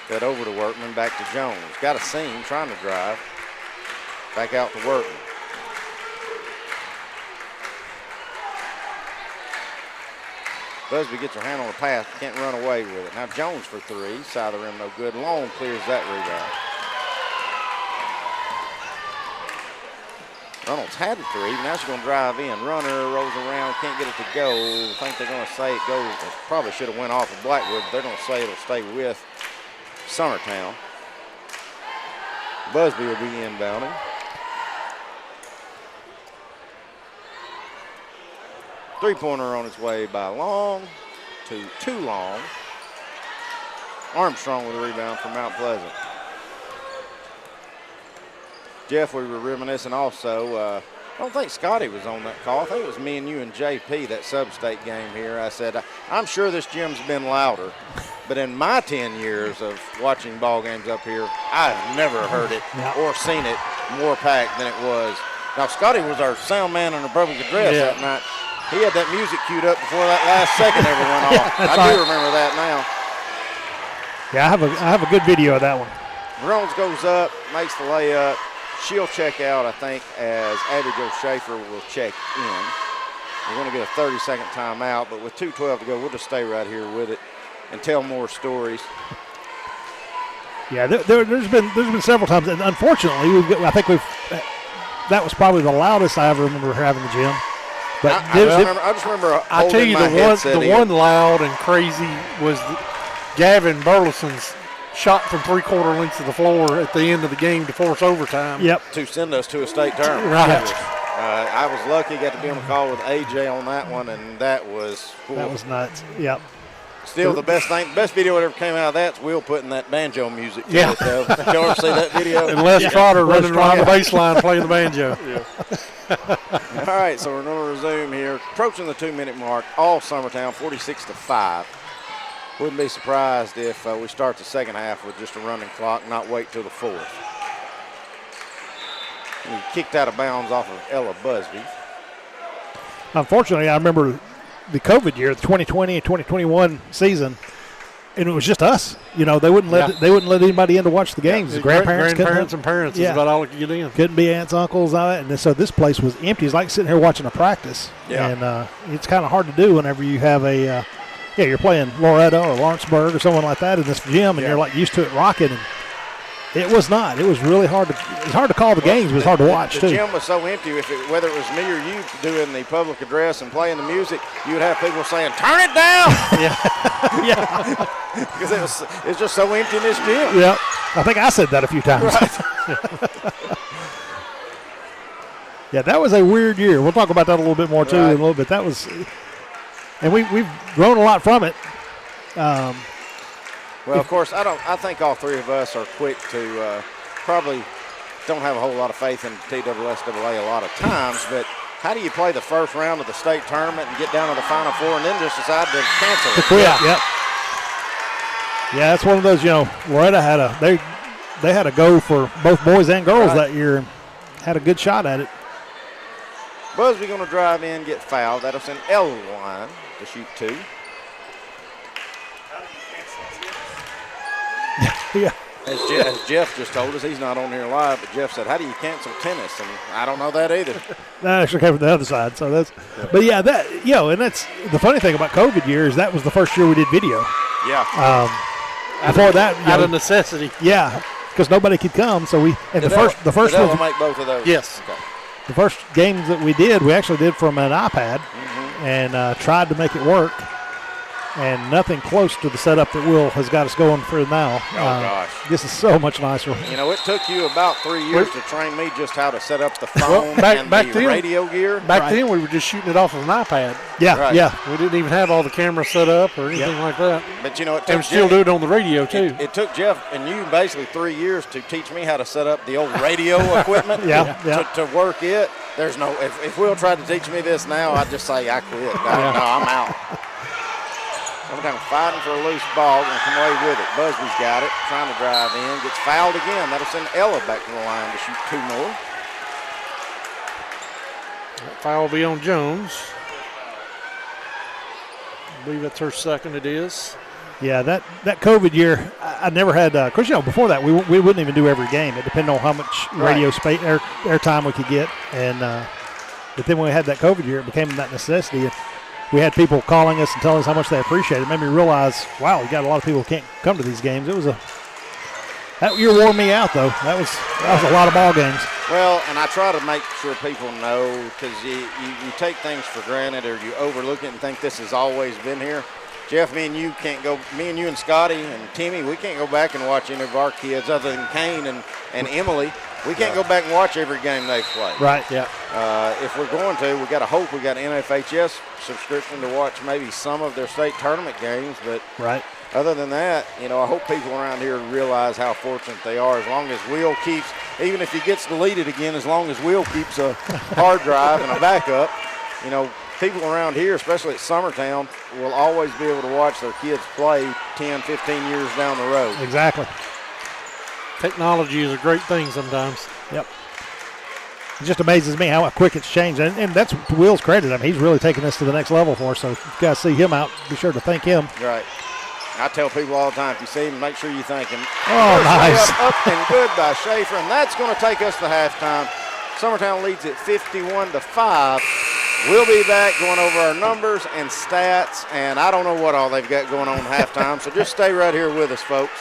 That over to Workman, back to Jones. Got a seam, trying to drive. Back out to Workman. Busby gets her hand on the pass, can't run away with it. Now Jones for three, side of the rim, no good. Long clears that rebound. Reynolds had the three, now she's going to drive in. Runner rolls around, can't get it to go. I think they're going to say it goes, it probably should have went off of Blackwood, but they're going to say it'll stay with Summertown. Busby will be inbounding. Three-pointer on its way by Long to too long. Armstrong with a rebound from Mount Pleasant. Jeff, we were reminiscing also. I don't think Scotty was on that call. I think it was me and you and JP, that sub-state game here. I said, I'm sure this gym's been louder, but in my 10 years of watching ball games up here, I've never heard it or seen it more packed than it was. Now, Scotty was our sound man in the public address that night. He had that music queued up before that last second ever went off. I do remember that now. Yeah, I have a good video of that one. Jones goes up, makes the layup. She'll check out, I think, as Abigail Schaefer will check in. We're going to get a 30-second timeout, but with 2:12 to go, we'll just stay right here with it and tell more stories. Yeah, there's been several times, and unfortunately, that was probably the loudest I ever remember having the gym. But I just remember. I tell you, the one loud and crazy was Gavin Burleson's shot from three-quarter lengths of the floor at the end of the game to force overtime. Yep. To send us to a state tournament. Right. I was lucky, got to be on the call with AJ on that one, and that was nuts. Yep. Still, the best video that ever came out of that's Will putting that banjo music to it, though. Did you ever see that video? And Les Trotter running around the baseline playing the banjo. All right, so we're going to resume here. Approaching the 2-minute mark, all Summertown, 46-5. Wouldn't be surprised if we start the second half with just a running clock, not wait till the fourth. He kicked out of bounds off of Ella Busby. Unfortunately, I remember the COVID year, the 2020 and 2021 season, and it was just us. You know, they wouldn't let anybody in to watch the games. Yeah, The grandparents and parents is about all that could get in. Couldn't be aunts, uncles, all that. And so this place was empty. It's like sitting here watching a practice. Yeah. And it's kind of hard to do whenever you have you're playing Loretto or Lawrenceburg or someone like that in this gym, and you're like used to it rocking. And it was not. It was really hard to. It's hard to call the games, but it's hard to watch the too. The gym was so empty. Whether it was me or you doing the public address and playing the music, you would have people saying, "Turn it down!" Yeah, because it's just so empty in this gym. Yeah, I think I said that a few times. Right. Yeah, that was a weird year. We'll talk about that a little bit more too in a little bit. That was, and we've grown a lot from it. Well, of course, I think all three of us are quick to probably don't have a whole lot of faith in TSSAA a lot of times, but how do you play the first round of the state tournament and get down to the Final Four and then just decide to cancel it? Yep. Yeah, that's one of those, Loretta they had a go for both boys and girls that year and had a good shot at it. Busby going to drive in, get fouled. That'll send Elwine to shoot 2. Yeah. As Jeff just told us, he's not on here live, but Jeff said, how do you cancel tennis? And I don't know that either. That actually came from the other side. So that's, but yeah, and that's the funny thing about COVID years, that was the first year we did video. Yeah. Before that, out of necessity. Yeah, because nobody could come. So the first one make both of those. Yes. Okay. The first games that we actually did from an iPad and tried to make it work. And nothing close to the setup that Will has got us going for now. Oh, gosh. This is so much nicer. It took you about 3 years to train me just how to set up the phone and the radio gear. Back then, we were just shooting it off of an iPad. Yeah, right. Yeah. We didn't even have all the cameras set up or anything like that. But, it took and still do it on the radio, too. It took Jeff and you basically 3 years to teach me how to set up the old radio equipment to work it. There's no – if Will tried to teach me this now, I'd just say I quit. No, I'm out. Sometimes fighting for a loose ball, going to come away with it. Busby's got it, trying to drive in, gets fouled again. That'll send Ella back to the line to shoot 2 more. That foul will be on Jones. I believe that's her second, it is. Yeah, that COVID year, I never had, of course, before that, we wouldn't even do every game. It depended on how much radio space, air time we could get. And but then when we had that COVID year, it became that necessity. We had people calling us and telling us how much they appreciate it. It made me realize, wow, we got a lot of people who can't come to these games. That year wore me out, though. That was a lot of ball games. Well, and I try to make sure people know, because you take things for granted or you overlook it and think this has always been here. Jeff, me and you and Scotty and Timmy, we can't go back and watch any of our kids other than Kane and Emily. We can't go back and watch every game they've played. Right, yeah. If we're going to, we got to hope we got an NFHS subscription to watch maybe some of their state tournament games. But other than that, I hope people around here realize how fortunate they are. As long as Will keeps, even if he gets deleted again, as long as Will keeps a hard drive and a backup, people around here, especially at Summertown, will always be able to watch their kids play 10, 15 years down the road. Exactly. Technology is a great thing sometimes. Yep. It just amazes me how quick it's changed. And that's to Will's credit. I mean, he's really taken this to the next level for us. So if you guys see him out, be sure to thank him. Right. I tell people all the time, if you see him, make sure you thank him. Oh, nice. Up and good by Schaefer, and that's going to take us to halftime. Summertown leads at 51-5. We'll be back going over our numbers and stats, and I don't know what all they've got going on at halftime, so just stay right here with us, folks.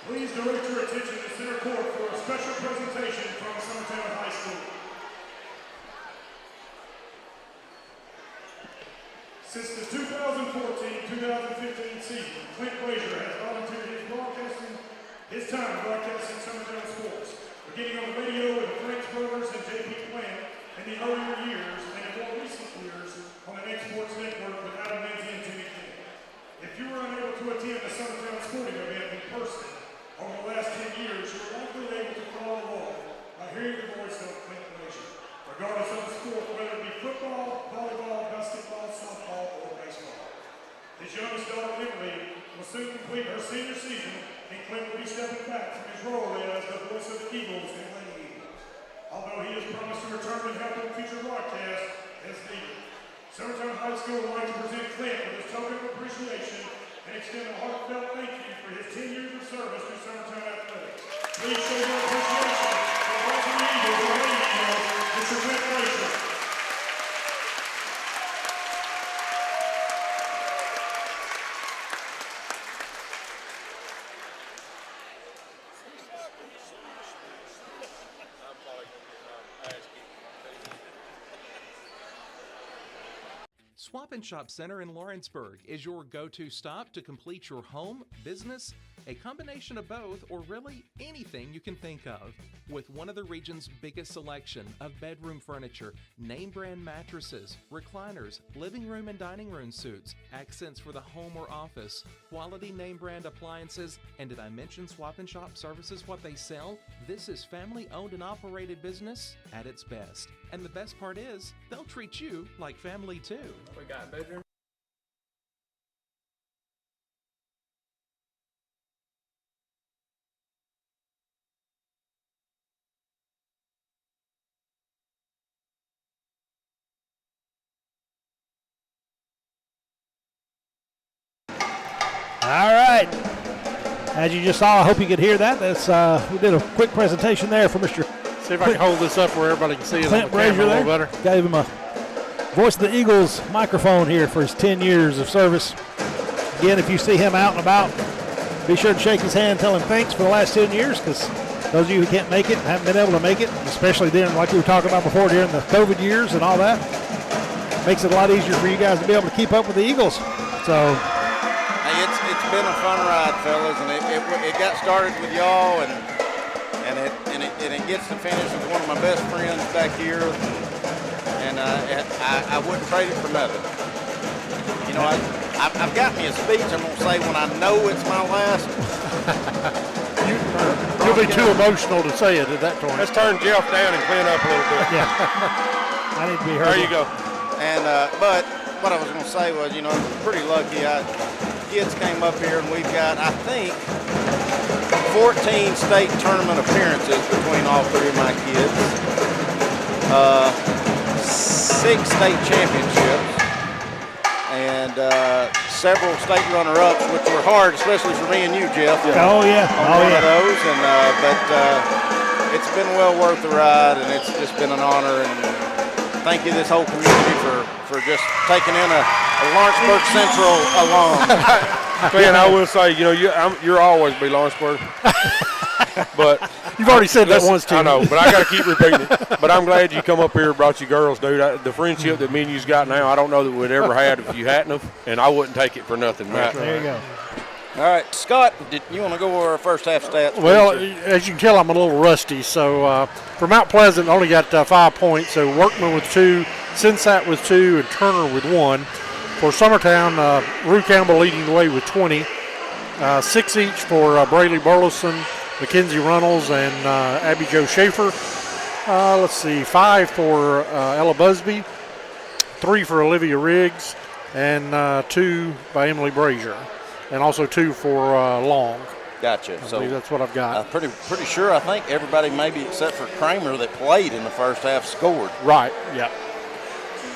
Please direct your attention to center court for a special presentation from Summertown High School. Since the 2014-2015 season, Clint Brazier has volunteered his time broadcasting Summertown sports, beginning on the radio with the Frank's Brothers and J.P. Plant in the earlier years, and in more recent years on the Next Sports Network with Adam Lindsay and Jimmy King. If you were unable to attend a Summertown sporting event in person over the last 10 years, you were likely able to follow along by hearing the voice of Clint Brazier, regardless of the sport, whether it be football, volleyball, basketball, softball, or baseball. His youngest daughter, Emily, will soon complete her senior season, and Clint will be stepping back from his role as the voice of the Eagles and Lady Eagles. Although he has promised to return and help in future broadcasts as needed. Summertown High School would like to present Clint with his token of appreciation and extend a heartfelt thank you for his 10 years of service to Summertown Athletics. Please show your appreciation for the voice of the Eagles and Lady Eagles, Mr. Clint Brazier. Swap and Shop Center in Lawrenceburg is your go-to stop to complete your home, business, a combination of both, or really anything you can think of. With one of the region's biggest selection of bedroom furniture, name brand mattresses, recliners, living room and dining room suites, accents for the home or office, quality name brand appliances, and did I mention Swap and Shop services what they sell? This is family owned and operated business at its best. And the best part is, they'll treat you like family too. We got bedroom. All right. As you just saw, I hope you could hear that. That's we did a quick presentation there for Mr. See if I can hold this up where everybody can see it Clint on the camera Brazier a little there. better. Gave him a Voice of the Eagles microphone here for his 10 years of service. Again, if you see him out and about, be sure to shake his hand, tell him thanks for the last 10 years, because those of you who can't make it and haven't been able to make it, especially during, like we were talking about before, during the COVID years and all that, makes it a lot easier for you guys to be able to keep up with the Eagles. So, hey, it's been a fun ride, fellas, and it got started with y'all, and it gets to finish with one of my best friends back here, and I wouldn't trade it for nothing. You know, I've got me a speech I'm going to say when I know it's my last. You'll be too emotional to say it at that point. Let's turn Jeff down and clean up a little bit. Yeah. I need to be heard. There you go. And but what I was going to say was, you know, pretty lucky. Kids came up here, and we've got, I think, 14 state tournament appearances between all three of my kids. 6 state championships, and several state runner-ups, which were hard, especially for me and you, Jeff. Oh yeah, on one of those, and but it's been well worth the ride, and it's just been an honor. And thank you, this whole community, for just taking in a Lawrenceburg Central alum. Man, I will say, you know, you'll always be Lawrenceburg. But you've already said that once too. I know, but I got to keep repeating it. But I'm glad you come up here and brought your girls, dude. The friendship that me and you's got now, I don't know that we'd ever had if you hadn't have, and I wouldn't take it for nothing, man. There you go. All right, Scott, did you want to go over our first half stats? Well, please? as you can tell, I'm a little rusty. So for Mount Pleasant, only got 5 points. So Workman with 2, Sinsat with 2, and Turner with 1. For Summertown, Rue Campbell leading the way with 20. 6 each for Braley Burleson, Mackenzie Runnels, and Abby Jo Schaefer. Let's see, 5 for Ella Busby, 3 for Olivia Riggs, and 2 by Emily Brazier, and also 2 for Long. Gotcha. I So believe that's what I've got. pretty sure I think everybody, maybe except for Kramer that played in the first half, scored. Right, yeah.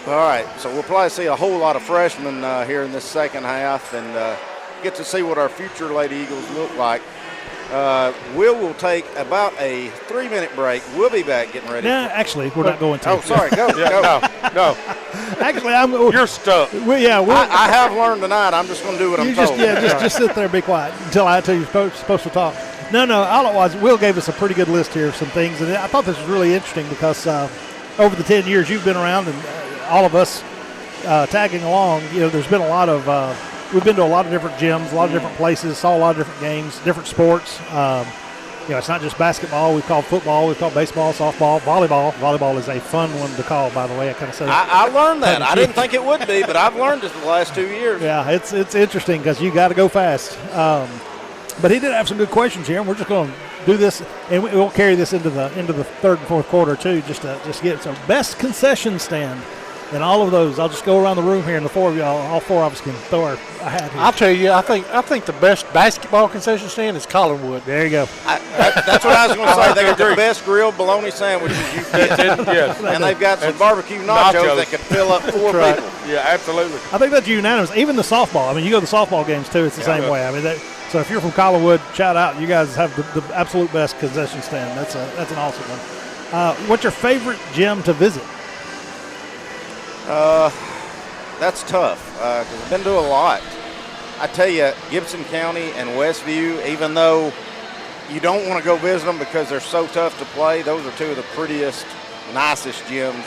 All right, so we'll probably see a whole lot of freshmen here in this second half, and get to see what our future Lady Eagles look like. Will take about a 3-minute break. We'll be back getting ready. No, actually, we're not going to. Oh, sorry. Go. No. Actually, You're stuck. I have learned tonight. I'm just going to do what I'm told. Just sit there and be quiet until I tell you you're supposed to talk. No. All it was, Will gave us a pretty good list here of some things, and I thought this was really interesting because over the 10 years you've been around, and all of us tagging along, there's been a lot of we've been to a lot of different gyms, a lot of different places, saw a lot of different games, different sports. It's not just basketball. We've called football, we've called baseball, softball, volleyball. Volleyball is a fun one to call, by the way. I kind of said I learned that. I didn't think it would be, but I've learned it the last 2 years. Yeah, it's interesting because you got to go fast. But he did have some good questions here, and we're just going to do this, and we'll carry this into the third and fourth quarter too, just to get some best concession stand. And all of those, I'll just go around the room here, and the four of y'all, all four of us can throw our hat here. I'll tell you, I think the best basketball concession stand is Collinwood. There you go. That's what I was going to say. They got the best grilled bologna sandwiches you can get. Yes. And they've got some barbecue nachos that could fill up 4 people. Yeah, absolutely. I think that's unanimous. Even the softball. I mean, you go to the softball games too. It's the same way. I mean, so if you're from Collinwood, shout out. You guys have the absolute best concession stand. That's an awesome one. What's your favorite gym to visit? That's tough because I've been to a lot. I tell you, Gibson County and Westview, even though you don't want to go visit them because they're so tough to play, those are two of the prettiest, nicest gyms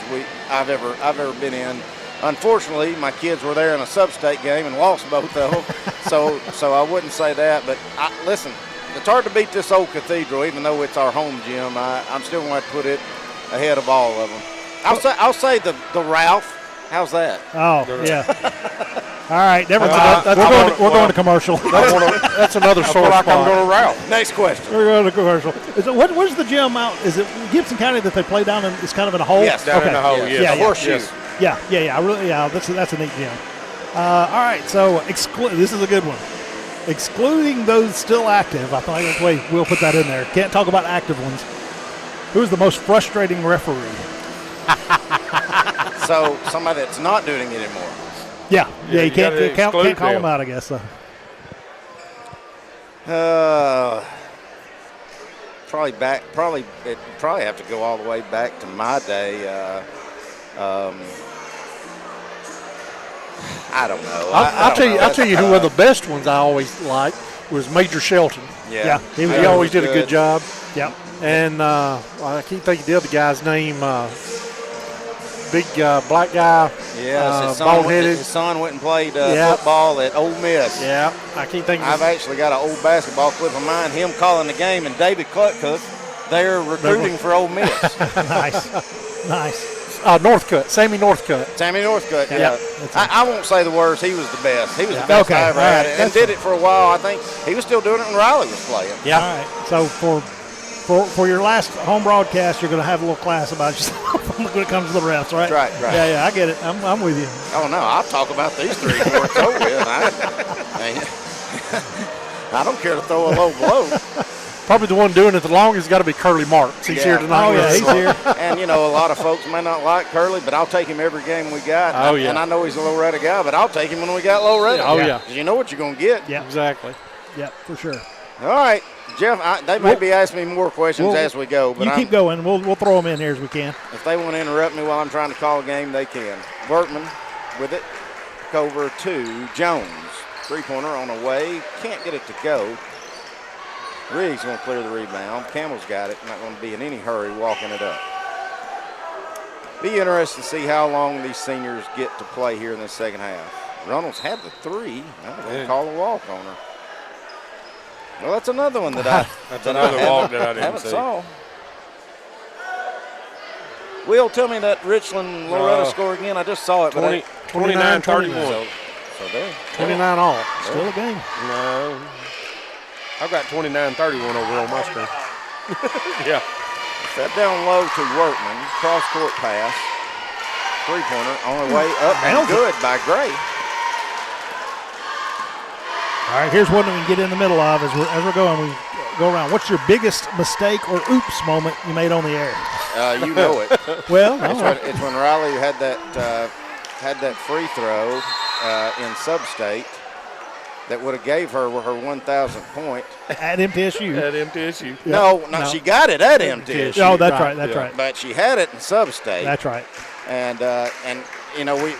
I've ever been in. Unfortunately, my kids were there in a sub-state game and lost both of them, so I wouldn't say that. But listen, it's hard to beat this old cathedral, even though it's our home gym. I'm still going to put it ahead of all of them. I'll say the Ralph. How's that? Oh, yeah. All right, we're going to commercial. That's another sore spot. I'm going to Ralph. Next question. We're going to commercial. What's the gym out? Is it Gibson County that they play down in? It's kind of in a hole. Yes, down in a hole. Yes. Yeah, horseshoe. yes. Yeah. That's a neat gym. All right, so this is a good one. Excluding those still active, I think we'll put that in there. Can't talk about active ones. Who's the most frustrating referee? So somebody that's not doing it anymore. Yeah, you can't call them out, I guess. So. Probably have to go all the way back to my day. I don't know. I'll tell you who one of the best ones I always liked was Major Shelton. Yeah, he always did a good job. Yep. And I can't think of the other guy's name. Big black guy. Yes, bald-headed. His son went and played football at Ole Miss. Yeah, I can't think of I've actually got an old basketball clip of mine, him calling the game, and David Clutcutt there recruiting for Ole Miss. Nice. Northcutt, Sammy Northcutt. Yeah. I won't say the worst. He was the best. He was the best I ever had, and did it for a while. I think he was still doing it when Riley was playing. Yeah. All right. So for your last home broadcast, you're going to have a little class about yourself when it comes to the refs, right? Right. Yeah, I get it. I'm with you. Oh, no, I'll talk about these three before it's over with. I don't care to throw a low blow. Probably the one doing it the longest got to be Curly Marks. He's here tonight. Oh, yeah, he's here. And, a lot of folks may not like Curly, but I'll take him every game we got. Oh, yeah. And I know he's a Loretta guy, but I'll take him when we got Loretta. Oh, yeah. Because you know what you're going to get. Yeah, exactly. Yeah, for sure. All right. Jeff, they may be asking me more questions as we go. But you keep going. We'll throw them in here as we can. If they want to interrupt me while I'm trying to call a game, they can. Workman with it. Over to Jones. Three-pointer on the way. Can't get it to go. Riggs going to clear the rebound. Campbell's got it. Not going to be in any hurry walking it up. Be interested to see how long these seniors get to play here in the second half. Reynolds had the three. I'm going to call a walk on her. Well, that's another one that walk that I didn't see. Saw. Will, tell me that Richland Loretta score again. I just saw it. 29-31. So there. 29 all. Still a game. No. I've got 29-31 over on my screen. Yeah. Set down low to Workman. Cross-court pass. Three-pointer on the way up and good by Gray. All right, here's one we can get in the middle of as we're going. We go around. What's your biggest mistake or oops moment you made on the air? You know it. Well, it's when Riley had that free throw in sub-state that would have gave her 1,000th point. At MTSU. At MTSU. No, she got it at MTSU. Oh, that's right. That's right. But she had it in sub-state. That's right. And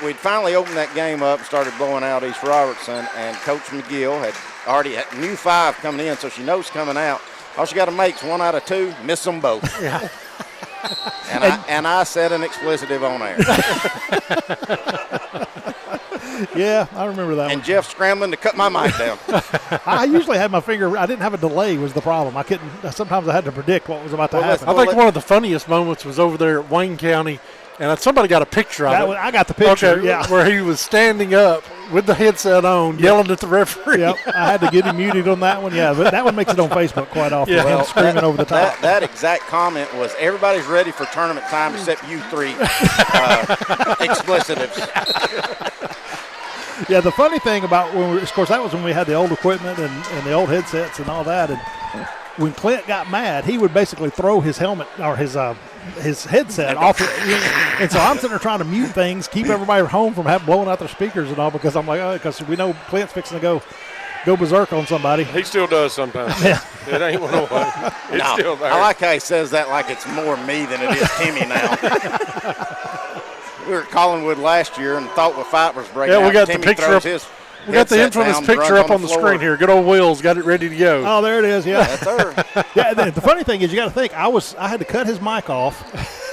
we'd finally opened that game up and started blowing out East Robertson, and Coach McGill had already knew 5 coming in, so she knows coming out. All she got to make is 1 out of 2, miss them both. Yeah. And I said an expletive on air. Yeah, I remember that And one. Jeff scrambling to cut my mic down. I usually had my finger. I didn't have a delay was the problem. I couldn't. Sometimes I had to predict what was about to happen. I think one of the funniest moments was over there at Wayne County, and somebody got a picture of it. I got the picture. Okay, yeah, where he was standing up with the headset on, yelling at the referee. Yep, I had to get him muted on that one. Yeah, but that one makes it on Facebook quite often. Yeah. Him screaming over the top. That exact comment was, everybody's ready for tournament time except you 3 explicitives. Yeah, the funny thing about of course, that was when we had the old equipment and the old headsets and all that. And when Clint got mad, he would basically throw his helmet or his headset off. And so I'm sitting there trying to mute things, keep everybody at home from blowing out their speakers and all, because I'm like, because we know Clint's fixing to go berserk on somebody. He still does sometimes. Yeah. It ain't one of them. It's still there. I like how he says that like it's more me than it is Timmy now. We were at Collinwood last year and thought the fight was breaking out. Yeah, we got the Timmy picture throws up. his We got the headset infamous down, picture runs up on the floor. screen here. Good old Will's got it ready to go. Oh, there it is. Yeah, That's her. Yeah. The funny thing is, you got to think I had to cut his mic off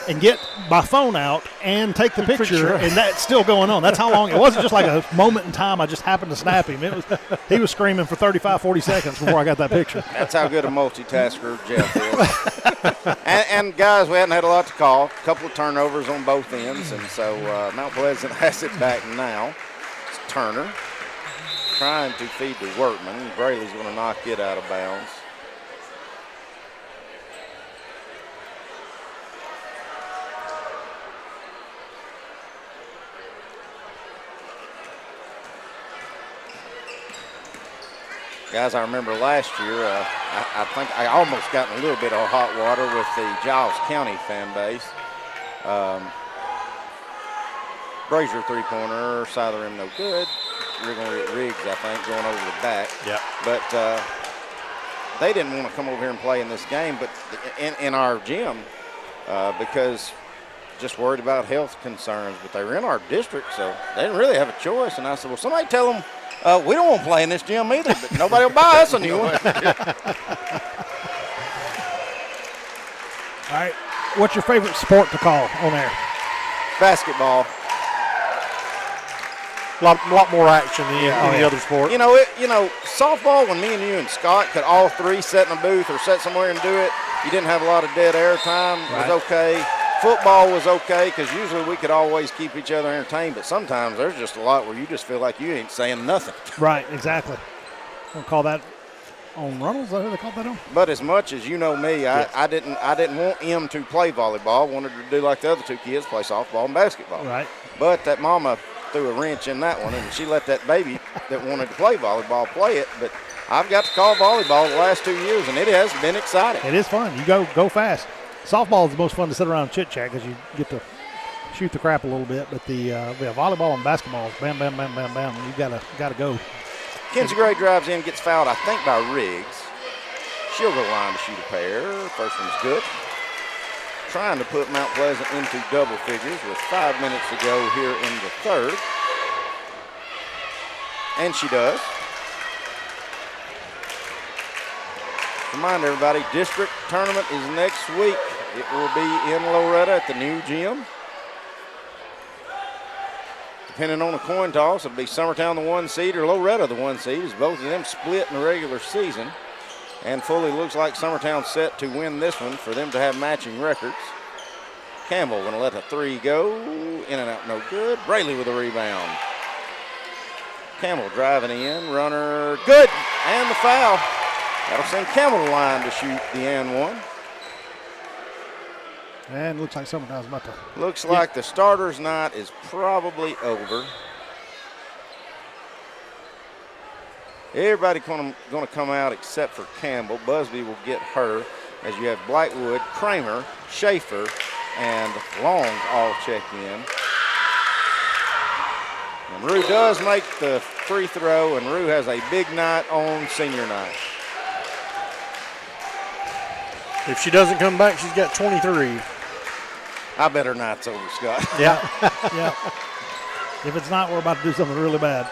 and get my phone out and take the picture, and that's still going on. That's how long. It wasn't just like a moment in time. I just happened to snap him. He was screaming for 35, 40 seconds before I got that picture. That's how good a multitasker Jeff is. and guys, we hadn't had a lot to call. A couple of turnovers on both ends, and so Mount Pleasant has it back now. It's Turner trying to feed to Workman. Braley's going to knock it out of bounds. Guys, I remember last year, I think I almost got in a little bit of hot water with the Giles County fan base. Brazier three-pointer, side of the rim no good. You're going to get Riggs, I think, going over the back. Yeah. But they didn't want to come over here and play in this game, but in our gym, because just worried about health concerns. But they were in our district, so they didn't really have a choice. And I said, well, somebody tell them we don't want to play in this gym either, but nobody will buy us a new one. All right, what's your favorite sport to call on air? Basketball. A lot more action than any other sport. You know, softball, when me and you and Scott could all three sit in a booth or sit somewhere and do it, you didn't have a lot of dead air time. It was okay. Football was okay because usually we could always keep each other entertained, but sometimes there's just a lot where you just feel like you ain't saying nothing. Right, exactly. We'll call that on Runnels. Is that who they call that on? But as much as you know me, I didn't want him to play volleyball. I wanted to do like the other two kids, play softball and basketball. Right. But that mama threw a wrench in that one, and she let that baby that wanted to play volleyball play it. But I've got to call volleyball the last 2 years, and it has been exciting. It is fun. You go fast. Softball is the most fun to sit around and chit-chat because you get to shoot the crap a little bit. But the volleyball and basketball, bam, bam, bam, bam, bam. You gotta go. Kenzie Gray drives in, gets fouled, I think, by Riggs. She'll go line to shoot a pair. First one's good. Trying to put Mount Pleasant into double figures with 5 minutes to go here in the third. And she does. Remind everybody, district tournament is next week. It will be in Loretta at the new gym. Depending on the coin toss, it'll be Summertown the 1 seed or Loretta the 1 seed, as both of them split in the regular season. And fully looks like Summertown set to win this one for them to have matching records. Campbell going to let a three go. In and out, no good. Braley with a rebound. Campbell driving in, runner, good, and the foul. That'll send Campbell to line to shoot the and one. And looks like Summertown's about to. Looks like the starters' night is probably over. Everybody going to come out except for Campbell. Busby will get her, as you have Blackwood, Kramer, Schaefer, and Long all check in. And Rue does make the free throw, and Rue has a big night on senior night. If she doesn't come back, she's got 23. I bet her night's over, Scott. Yeah. Yeah. If it's not, we're about to do something really bad.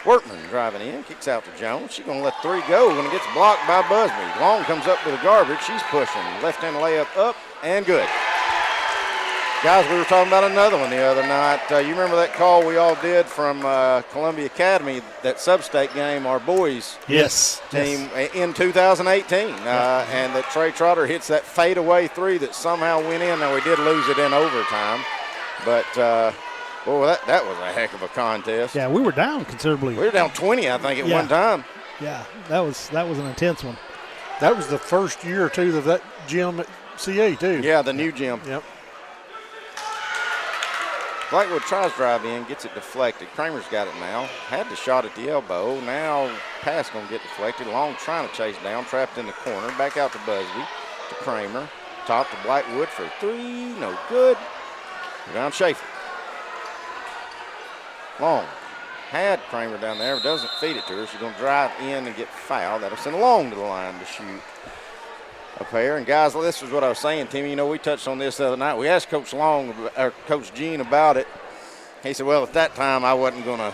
Workman driving in, kicks out to Jones. She's going to let 3 go when it gets blocked by Busby. Long comes up with the garbage. She's pushing. Left-hand layup up and good. Guys, we were talking about another one the other night. You remember that call we all did from Columbia Academy, that sub-state game, our boys team in 2018, and that Trey Trotter hits that fadeaway 3 that somehow went in. Now, we did lose it in overtime, but boy, that was a heck of a contest. Yeah, we were down considerably. We were down 20, I think, at one time. Yeah, that was an intense one. That was the first year or two of that gym at CA, too. Yeah, the new gym. Yep. Blackwood tries drive in, gets it deflected. Kramer's got it now. Had the shot at the elbow. Now pass going to get deflected. Long trying to chase down, trapped in the corner. Back out to Busby, to Kramer. Top to Blackwood for 3. No good. Down Schaefer. Long had Kramer down there, but doesn't feed it to her. She's going to drive in and get fouled. That'll send Long to the line to shoot a pair. And guys, this was what I was saying, Timmy. You know, we touched on this the other night. We asked Coach Coach Gene about it. He said, well, at that time I wasn't going to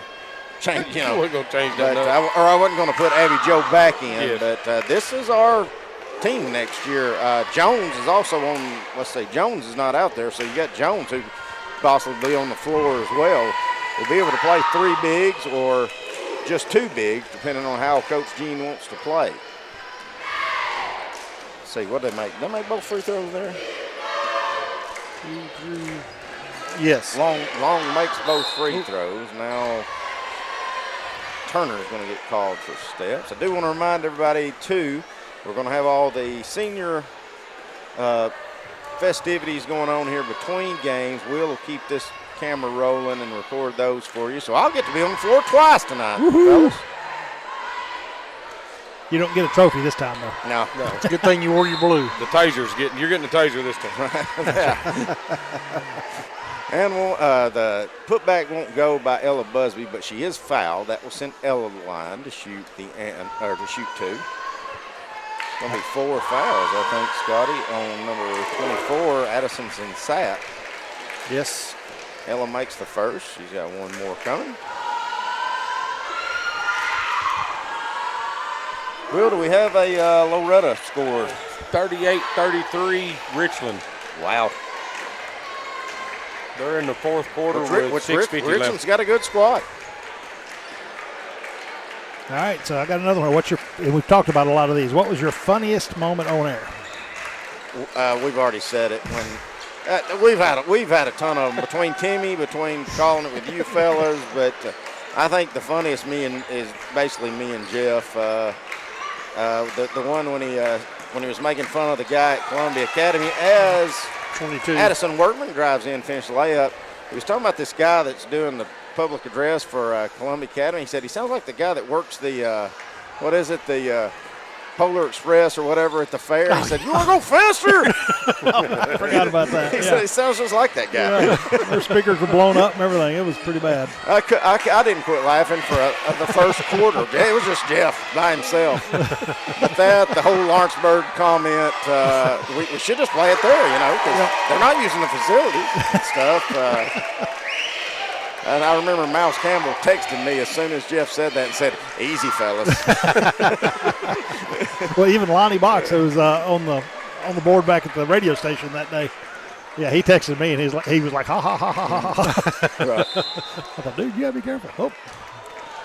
change, you know. Wasn't going to change that. I wasn't going to put Abby Joe back in. Yes. But this is our team next year. Jones is also on, let's say Jones is not out there, so you got Jones who possibly be on the floor as well. We'll be able to play 3 bigs or just 2 bigs, depending on how Coach Gene wants to play. Let's see, what they make? They make both free throws there? 2, 3. Yes. Long makes both free throws. Now Turner is going to get called for steps. I do want to remind everybody, too, we're going to have all the senior festivities going on here between games. We'll keep this camera rolling and record those for you. So I'll get to be on the floor twice tonight, fellas. You don't get a trophy this time, though. No. It's a good thing you wore your blue. You're getting the taser this time. And the putback won't go by Ella Busby, but she is fouled. That will send Ella to the line to shoot to shoot 2. Going to be 4 fouls, I think, Scotty, on number 24, Addison Sensat. Yes. Ella makes the first. She's got 1 more coming. Will, do we have a Loretta score? 38-33 Richland. Wow. They're in the 4th quarter with 6:50 left. Richland's got a good squad. All right, so I got another one. And we've talked about a lot of these. What was your funniest moment on air? We've already said it. When we've had a ton of them between calling it with you fellas, but I think the funniest is basically me and Jeff. The one when he was making fun of the guy at Columbia Academy as 22. Addison Workman drives in, finished the layup. He was talking about this guy that's doing the public address for Columbia Academy. He said he sounds like the guy that works the the Polar Express or whatever at the fair. He said, "You want to go faster?" I forgot about that. He said he sounds just like that guy. Yeah. Their speakers were blown up and everything. It was pretty bad. I didn't quit laughing for the first quarter. It was just Jeff by himself. But the whole Lawrenceburg comment, we should just play it there, because they're not using the facilities and stuff. And I remember Mouse Campbell texted me as soon as Jeff said that and said, "Easy, fellas." Well, even Lonnie Box, who was on the board back at the radio station that day, yeah, he texted me and he was like, "Ha ha ha ha ha ha." Right. I thought, dude, you gotta be careful. Oh.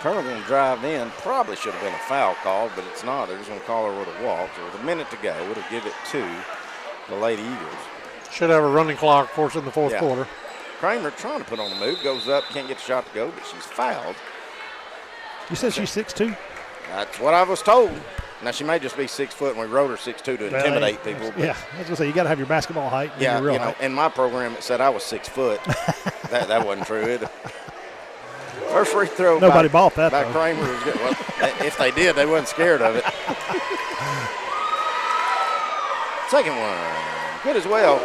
Turner going to drive in. Probably should have been a foul call, but it's not. They're just going to call her with a walk. So with a minute to go, it'll give it to the Lady Eagles. Should have a running clock, of course, in the 4th quarter. Kramer trying to put on the move, goes up, can't get the shot to go, but she's fouled. You said she's 6'2"? That's what I was told. Now, she may just be 6 foot, and we wrote her 6'2" to intimidate people. But yeah, I was going to say, you got to have your basketball height. Yeah, your real height. in my program, it said I was 6 foot. that wasn't true either. First free throw Nobody bought that, by though. Kramer was good. Well, if they did, they wasn't scared of it. Second one, good as well.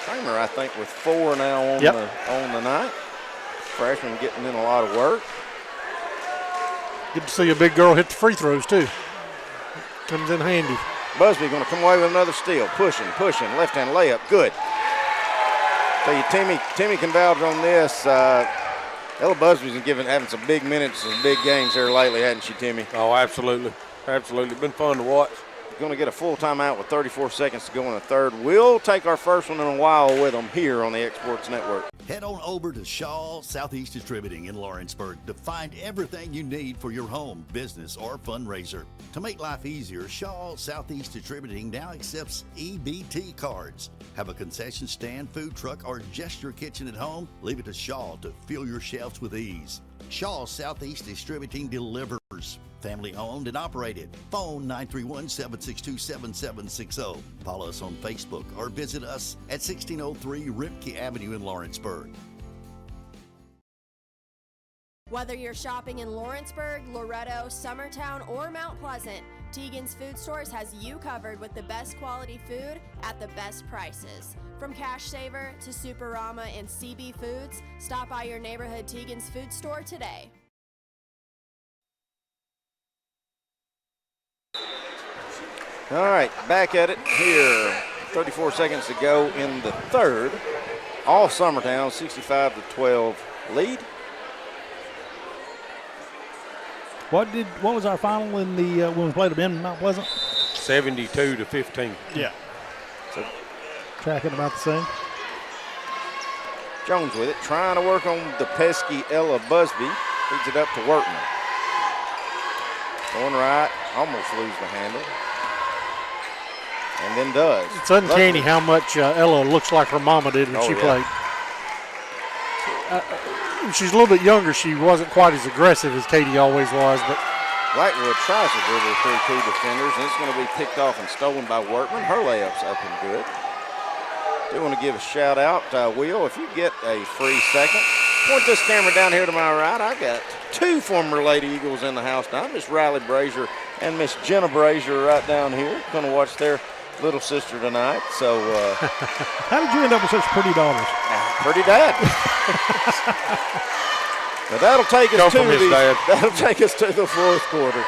Kramer, I think, with 4 now on the night. Freshman getting in a lot of work. Good to see a big girl hit the free throws, too. Comes in handy. Busby going to come away with another steal. Pushing, left-hand layup, good. Tell you, Timmy can vouch on this. Ella Busby's been having some big minutes and big games here lately, hadn't she, Timmy? Oh, absolutely. Absolutely. Been fun to watch. Going to get a full timeout with 34 seconds to go in the third. We'll take our first one in a while with them here on the Exports Network. Head on over to Shaw Southeast Distributing in Lawrenceburg to find everything you need for your home, business, or fundraiser. To make life easier, Shaw Southeast Distributing now accepts EBT cards. Have a concession stand, food truck, or just your kitchen at home? Leave it to Shaw to fill your shelves with ease. Shaw Southeast Distributing delivers. Family owned and operated. Phone 931-762-7760. Follow us on Facebook or visit us at 1603 Rimke Avenue in Lawrenceburg. Whether you're shopping in Lawrenceburg, Loretto, Summertown, or Mount Pleasant, Teagan's Food Stores has you covered with the best quality food at the best prices. From Cash Saver to Superama and CB Foods, stop by your neighborhood Teagan's Food Store today. All right, back at it here. 34 seconds to go in the third. All Summertown, 65-12 lead. What was our final in the when we played them in Mount Pleasant? 72-15. Yeah. So tracking about the same. Jones with it, trying to work on the pesky Ella Busby. Feeds it up to Workman. Going right, almost lose the handle. And then does. It's uncanny how much Ella looks like her mama did when she played. She's a little bit younger. She wasn't quite as aggressive as Katie always was, but Blackwood tries to dribble through two defenders, and it's going to be picked off and stolen by Workman. Her layup's up and good. Do want to give a shout out, Will, if you get a free second, point this camera down here to my right. I got two former Lady Eagles in the house now, Miss Riley Brazier and Miss Jenna Brazier right down here. Going to watch their little sister tonight. So, how did you end up with such pretty daughters? Pretty dad. Now that'll take us to the fourth quarter.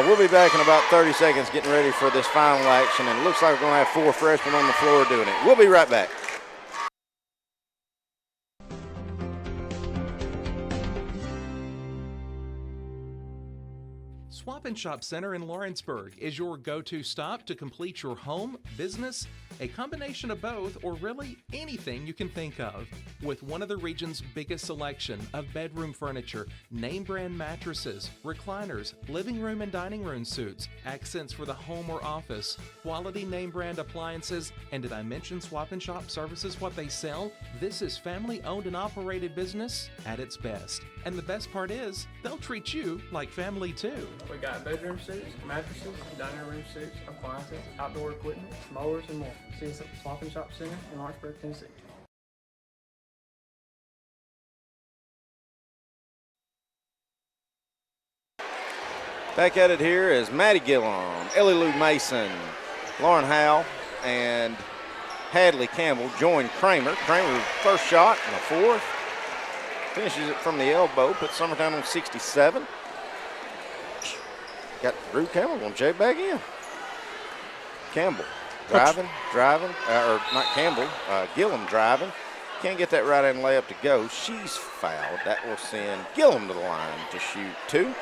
We'll be back in about 30 seconds getting ready for this final action, and it looks like we're going to have four freshmen on the floor doing it. We'll be right back. Swap and Shop Center in Lawrenceburg is your go-to stop to complete your home, business, a combination of both, or really anything you can think of. With one of the region's biggest selection of bedroom furniture, name brand mattresses, recliners, living room and dining room suites, accents for the home or office, quality name brand appliances, and did I mention Swap and Shop services what they sell? This is family owned and operated business at its best. And the best part is, they'll treat you like family too. We got bedroom suites, mattresses, dining room suites, appliances, outdoor equipment, mowers, and more. See us at the Swap and Shop Center in Lawrenceburg, Tennessee. Back at it here is Maddie Gillum, Ellie Lou Mason, Lauren Howell, and Hadley Campbell join Kramer. Kramer first shot in the fourth. Finishes it from the elbow, puts Summertown on 67. Got Drew Campbell going to check back in. Campbell driving, or not Campbell, Gillum driving. Can't get that right hand layup to go. She's fouled. That will send Gillum to the line to shoot two.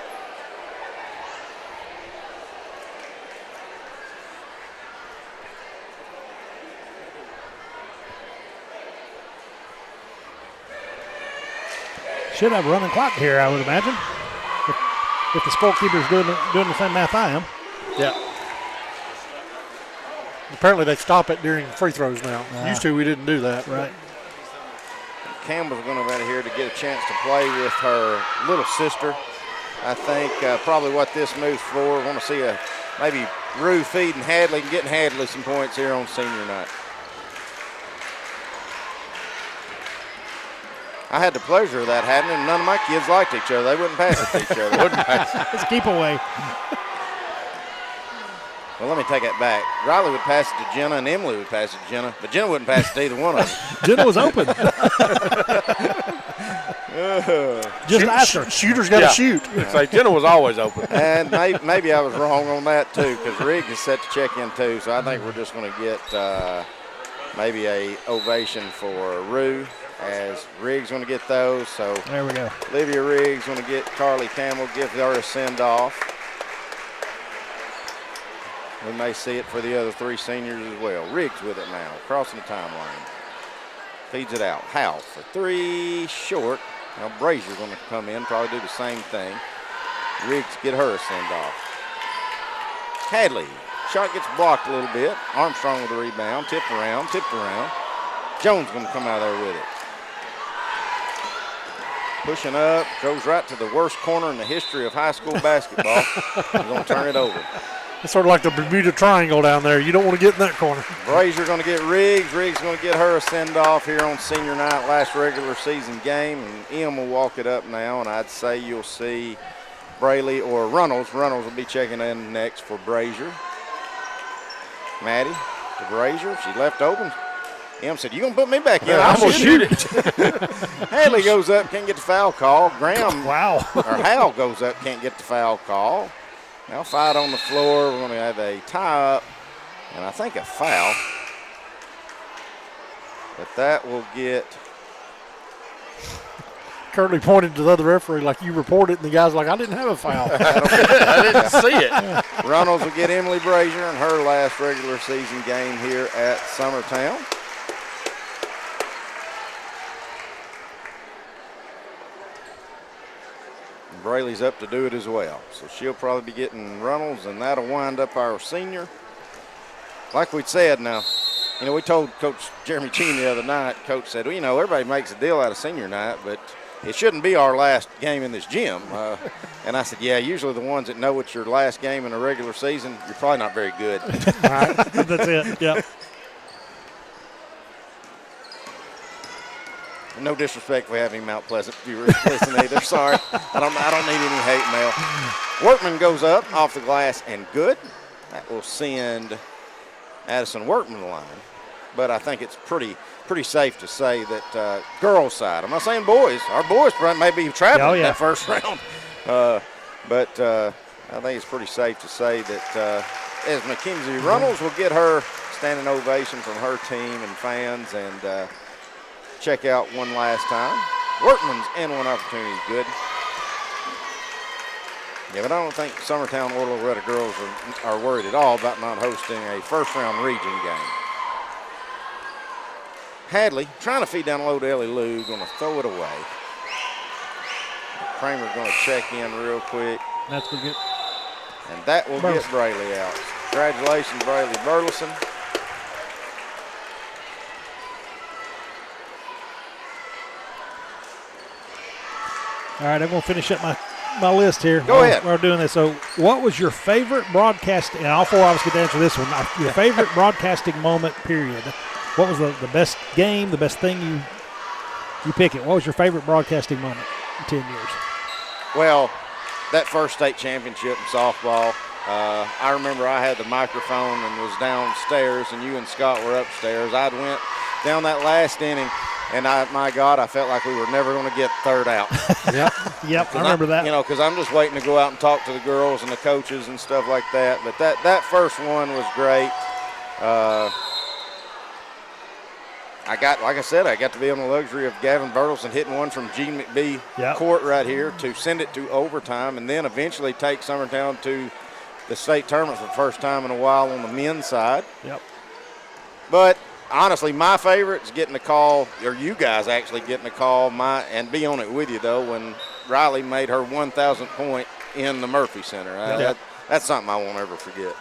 Should have a running clock here, I would imagine. If the scorekeeper's doing the same math I am. Yeah. Apparently they stop it during free throws now. Used to we didn't do that. Right. Campbell's going to out of here to get a chance to play with her little sister. I think probably what this moves for. We want to see maybe Rue feeding Hadley and getting Hadley some points here on senior night. I had the pleasure of that happening, and none of my kids liked each other. They wouldn't pass it to each other. Let's keep away. Well, let me take that back. Riley would pass it to Jenna, and Emily would pass it to Jenna, but Jenna wouldn't pass it to either one of them. Jenna was open. Just ask her. Shooter's got to shoot. Say Jenna was always open. And maybe I was wrong on that, too, because Riggs is set to check in, too, so I think we're just going to get maybe a ovation for Rue. as Riggs going to get those. So there we go. Olivia Riggs going to get Carly Campbell, give her a send-off. We may see it for the other 3 seniors as well. Riggs with it now, crossing the timeline. Feeds it out. Howell for 3, short. Now Brazier's going to come in, probably do the same thing. Riggs get her a send-off. Hadley, shot gets blocked a little bit. Armstrong with the rebound, tipped around. Jones going to come out of there with it. Pushing up, goes right to the worst corner in the history of high school basketball. He's going to turn it over. It's sort of like the Bermuda Triangle down there. You don't want to get in that corner. Brazier going to get Riggs. Riggs going to get her a send-off here on senior night, last regular season game. And Em will walk it up now, and I'd say you'll see Braley or Runnels. Runnels will be checking in next for Brazier. Maddie to Brazier. She left open. Em said, "You going to put me back in? I'm going to shoot it." Hadley goes up, can't get the foul call. Graham or Howell goes up, can't get the foul call. Now fight on the floor. We're going to have a tie-up and I think a foul. But that will get... Curly pointed to the other referee like you reported, and the guy's like, I didn't have a foul. I didn't see it. Runnels will get Emily Brazier in her last regular season game here at Summertown. Braley's up to do it as well. So she'll probably be getting Runnels, and that'll wind up our senior. Like we said now, we told Coach Jeremy Cheen the other night, Coach said, well, everybody makes a deal out of senior night, but it shouldn't be our last game in this gym. And I said, yeah, usually the ones that know it's your last game in a regular season, you're probably not very good. All right, that's it, yep. No disrespect if we have any Mount Pleasant viewers listening either. Sorry, I don't need any hate mail. Workman goes up off the glass and good. That will send Addison Workman the line. But I think it's pretty safe to say that girls' side. I'm not saying boys. Our boys may be traveling that first round. But I think it's pretty safe to say that as Mackenzie Runnels will get her standing ovation from her team and fans and check out one last time. Workman's in one opportunity is good. Yeah, but I don't think Summertown or Loretta girls are worried at all about not hosting a first-round region game. Hadley trying to feed down low to Ellie Lou, going to throw it away. Kramer's going to check in real quick. That's good. And that will get Braley out. Congratulations, Braley Burleson. All right, I'm going to finish up my list here. Go ahead. We're doing this. So what was your favorite broadcast, and all 4 of us get to answer this one, your favorite broadcasting moment, period. What was the best game, the best thing you pick it? What was your favorite broadcasting moment in 10 years? Well, that first state championship in softball, I remember I had the microphone and was downstairs, and you and Scott were upstairs. I went down that last inning, and my God, I felt like we were never going to get third out. Yep, I remember that. Because I'm just waiting to go out and talk to the girls and the coaches and stuff like that. But that first one was great. I got to be on the luxury of Gavin Bertelson hitting one from Gene McBee court right here to send it to overtime, and then eventually take Summertown to the state tournament for the first time in a while on the men's side. Yep. But honestly, my favorite is getting the call, or you guys actually getting the call, and be on it with you, though, when Riley made her 1,000th point in the Murphy Center. That's something I won't ever forget.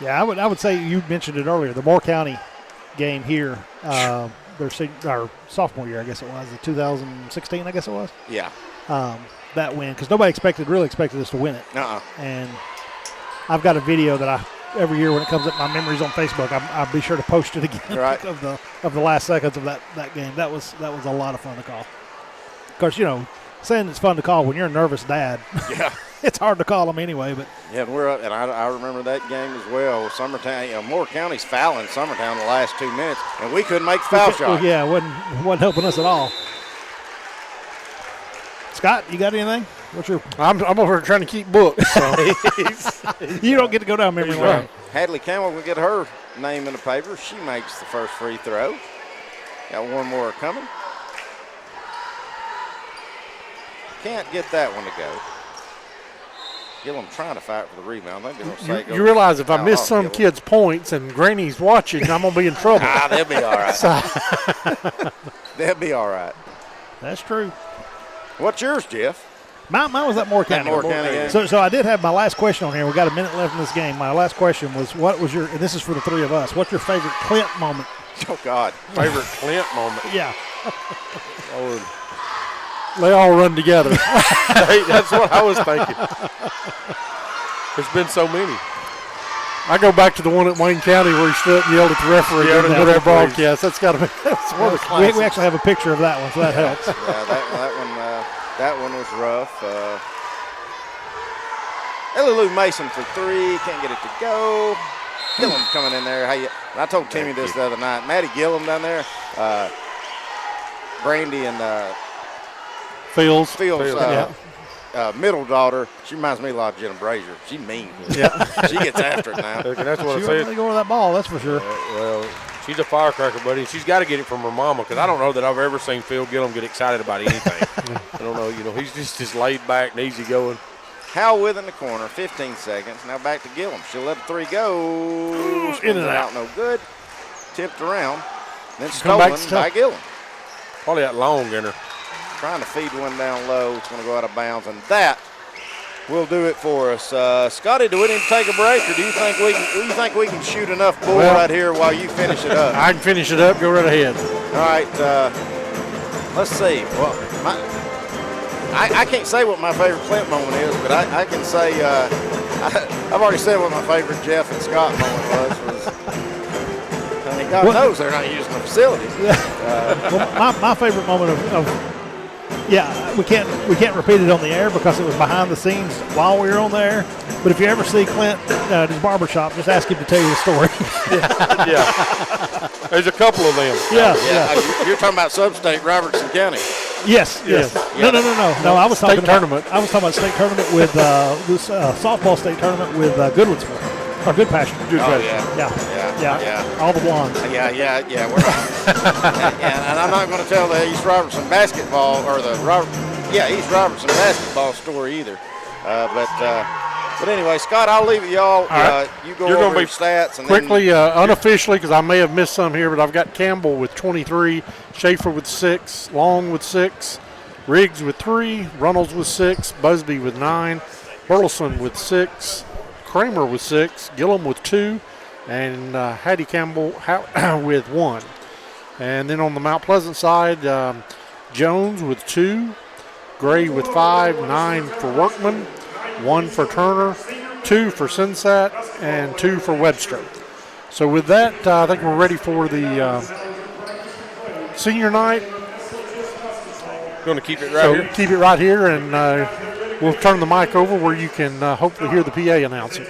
Yeah, I would say you mentioned it earlier, the Moore County game here, their sophomore year, I guess it was, the 2016, I guess it was. Yeah. That win, because nobody really expected us to win it. And I've got a video that every year when it comes up my memories on Facebook, I'll be sure to post it again of the last seconds of that game. That was a lot of fun to call. Of course, saying it's fun to call when you're a nervous dad. Yeah. It's hard to call them anyway, but yeah, we're up, and I remember that game as well. Summertown, Moore County's fouling Summertown the last 2 minutes, and we couldn't make foul shots. Yeah, it wasn't helping us at all. Scott, you got anything? I'm over here trying to keep books. So. You don't get to go down memory lane. Hadley Campbell will get her name in the paper. She makes the first free throw. Got one more coming. Can't get that one to go. Gillum trying to fight for the rebound. They're going to say You realize if I miss some Gillum. kid's points and Granny's watching, I'm going to be in trouble. They'll be all right. They'll be all right. That's true. What's yours, Jeff? Mine was that Moore County. Moore County game. So I did have my last question on here. We got a minute left in this game. My last question was, what was your? And this is for the three of us. What's your favorite Clint moment? Oh God, favorite Clint moment. Yeah. Lord. They all run together. Hey, that's what I was thinking. There's been so many. I go back to the one at Wayne County where he stood up and yelled at the referee in the middle of the broadcast. That's got to be one of the classics. We actually have a picture of that one, so that helps. That one was rough. Lou Mason for three, can't get it to go. Gillum coming in there. I told Timmy this the other night. Maddie Gillum down there. Brandy and Fields. Middle daughter. She reminds me a lot of Jenna Brazier. She mean. Yeah. She gets after it now. That's what I She said. really go with that ball, that's for sure. Well, she's a firecracker, buddy. She's got to get it from her mama because I don't know that I've ever seen Phil Gillum get excited about anything. I don't know. He's just laid back and easy going. Howell with in the corner, 15 seconds. Now back to Gillum. She'll let the three go. In and out. No good. Tipped around. Then Come back stolen by Gillum. Probably that long in her. Trying to feed one down low. It's going to go out of bounds, and that will do it for us. Scotty, do we need to take a break, or do you think we can shoot enough bull right here while you finish it up? I can finish it up. Go right ahead. All right. Let's see. Well, I can't say what my favorite Clint moment is, but I can say I've already said what my favorite Jeff and Scott moment was. And God knows they're not using the facilities. Well, my favorite moment we can't repeat it on the air because it was behind the scenes while we were on the air. But if you ever see Clint at his barbershop, just ask him to tell you the story. Yeah. There's a couple of them. Yeah. You're talking about Substate Robertson County. Yes. No. I was talking tournament. I was talking about state tournament with this softball state tournament with Goodwoodsville. Or Good Pasture. Yeah. All the blondes. Yeah. We're and I'm not going to tell the East Robertson basketball or East Robertson basketball story either. But anyway, Scott, I'll leave it y'all. All right. You go over your stats and quickly, unofficially, because I may have missed some here, but I've got Campbell with 23, Schaefer with 6, Long with 6, Riggs with 3, Runnels with 6, Busby with 9, Burleson with 6, Kramer with 6, Gillum with 2, and Hattie Campbell with 1. And then on the Mount Pleasant side, Jones with 2, Gray with 5, 9 for Workman, 1 for Turner, 2 for Sensat, and 2 for Webster. So with that, I think we're ready for the senior night. Going to keep it right here? Keep it right here, and we'll turn the mic over where you can hopefully hear the PA announcing.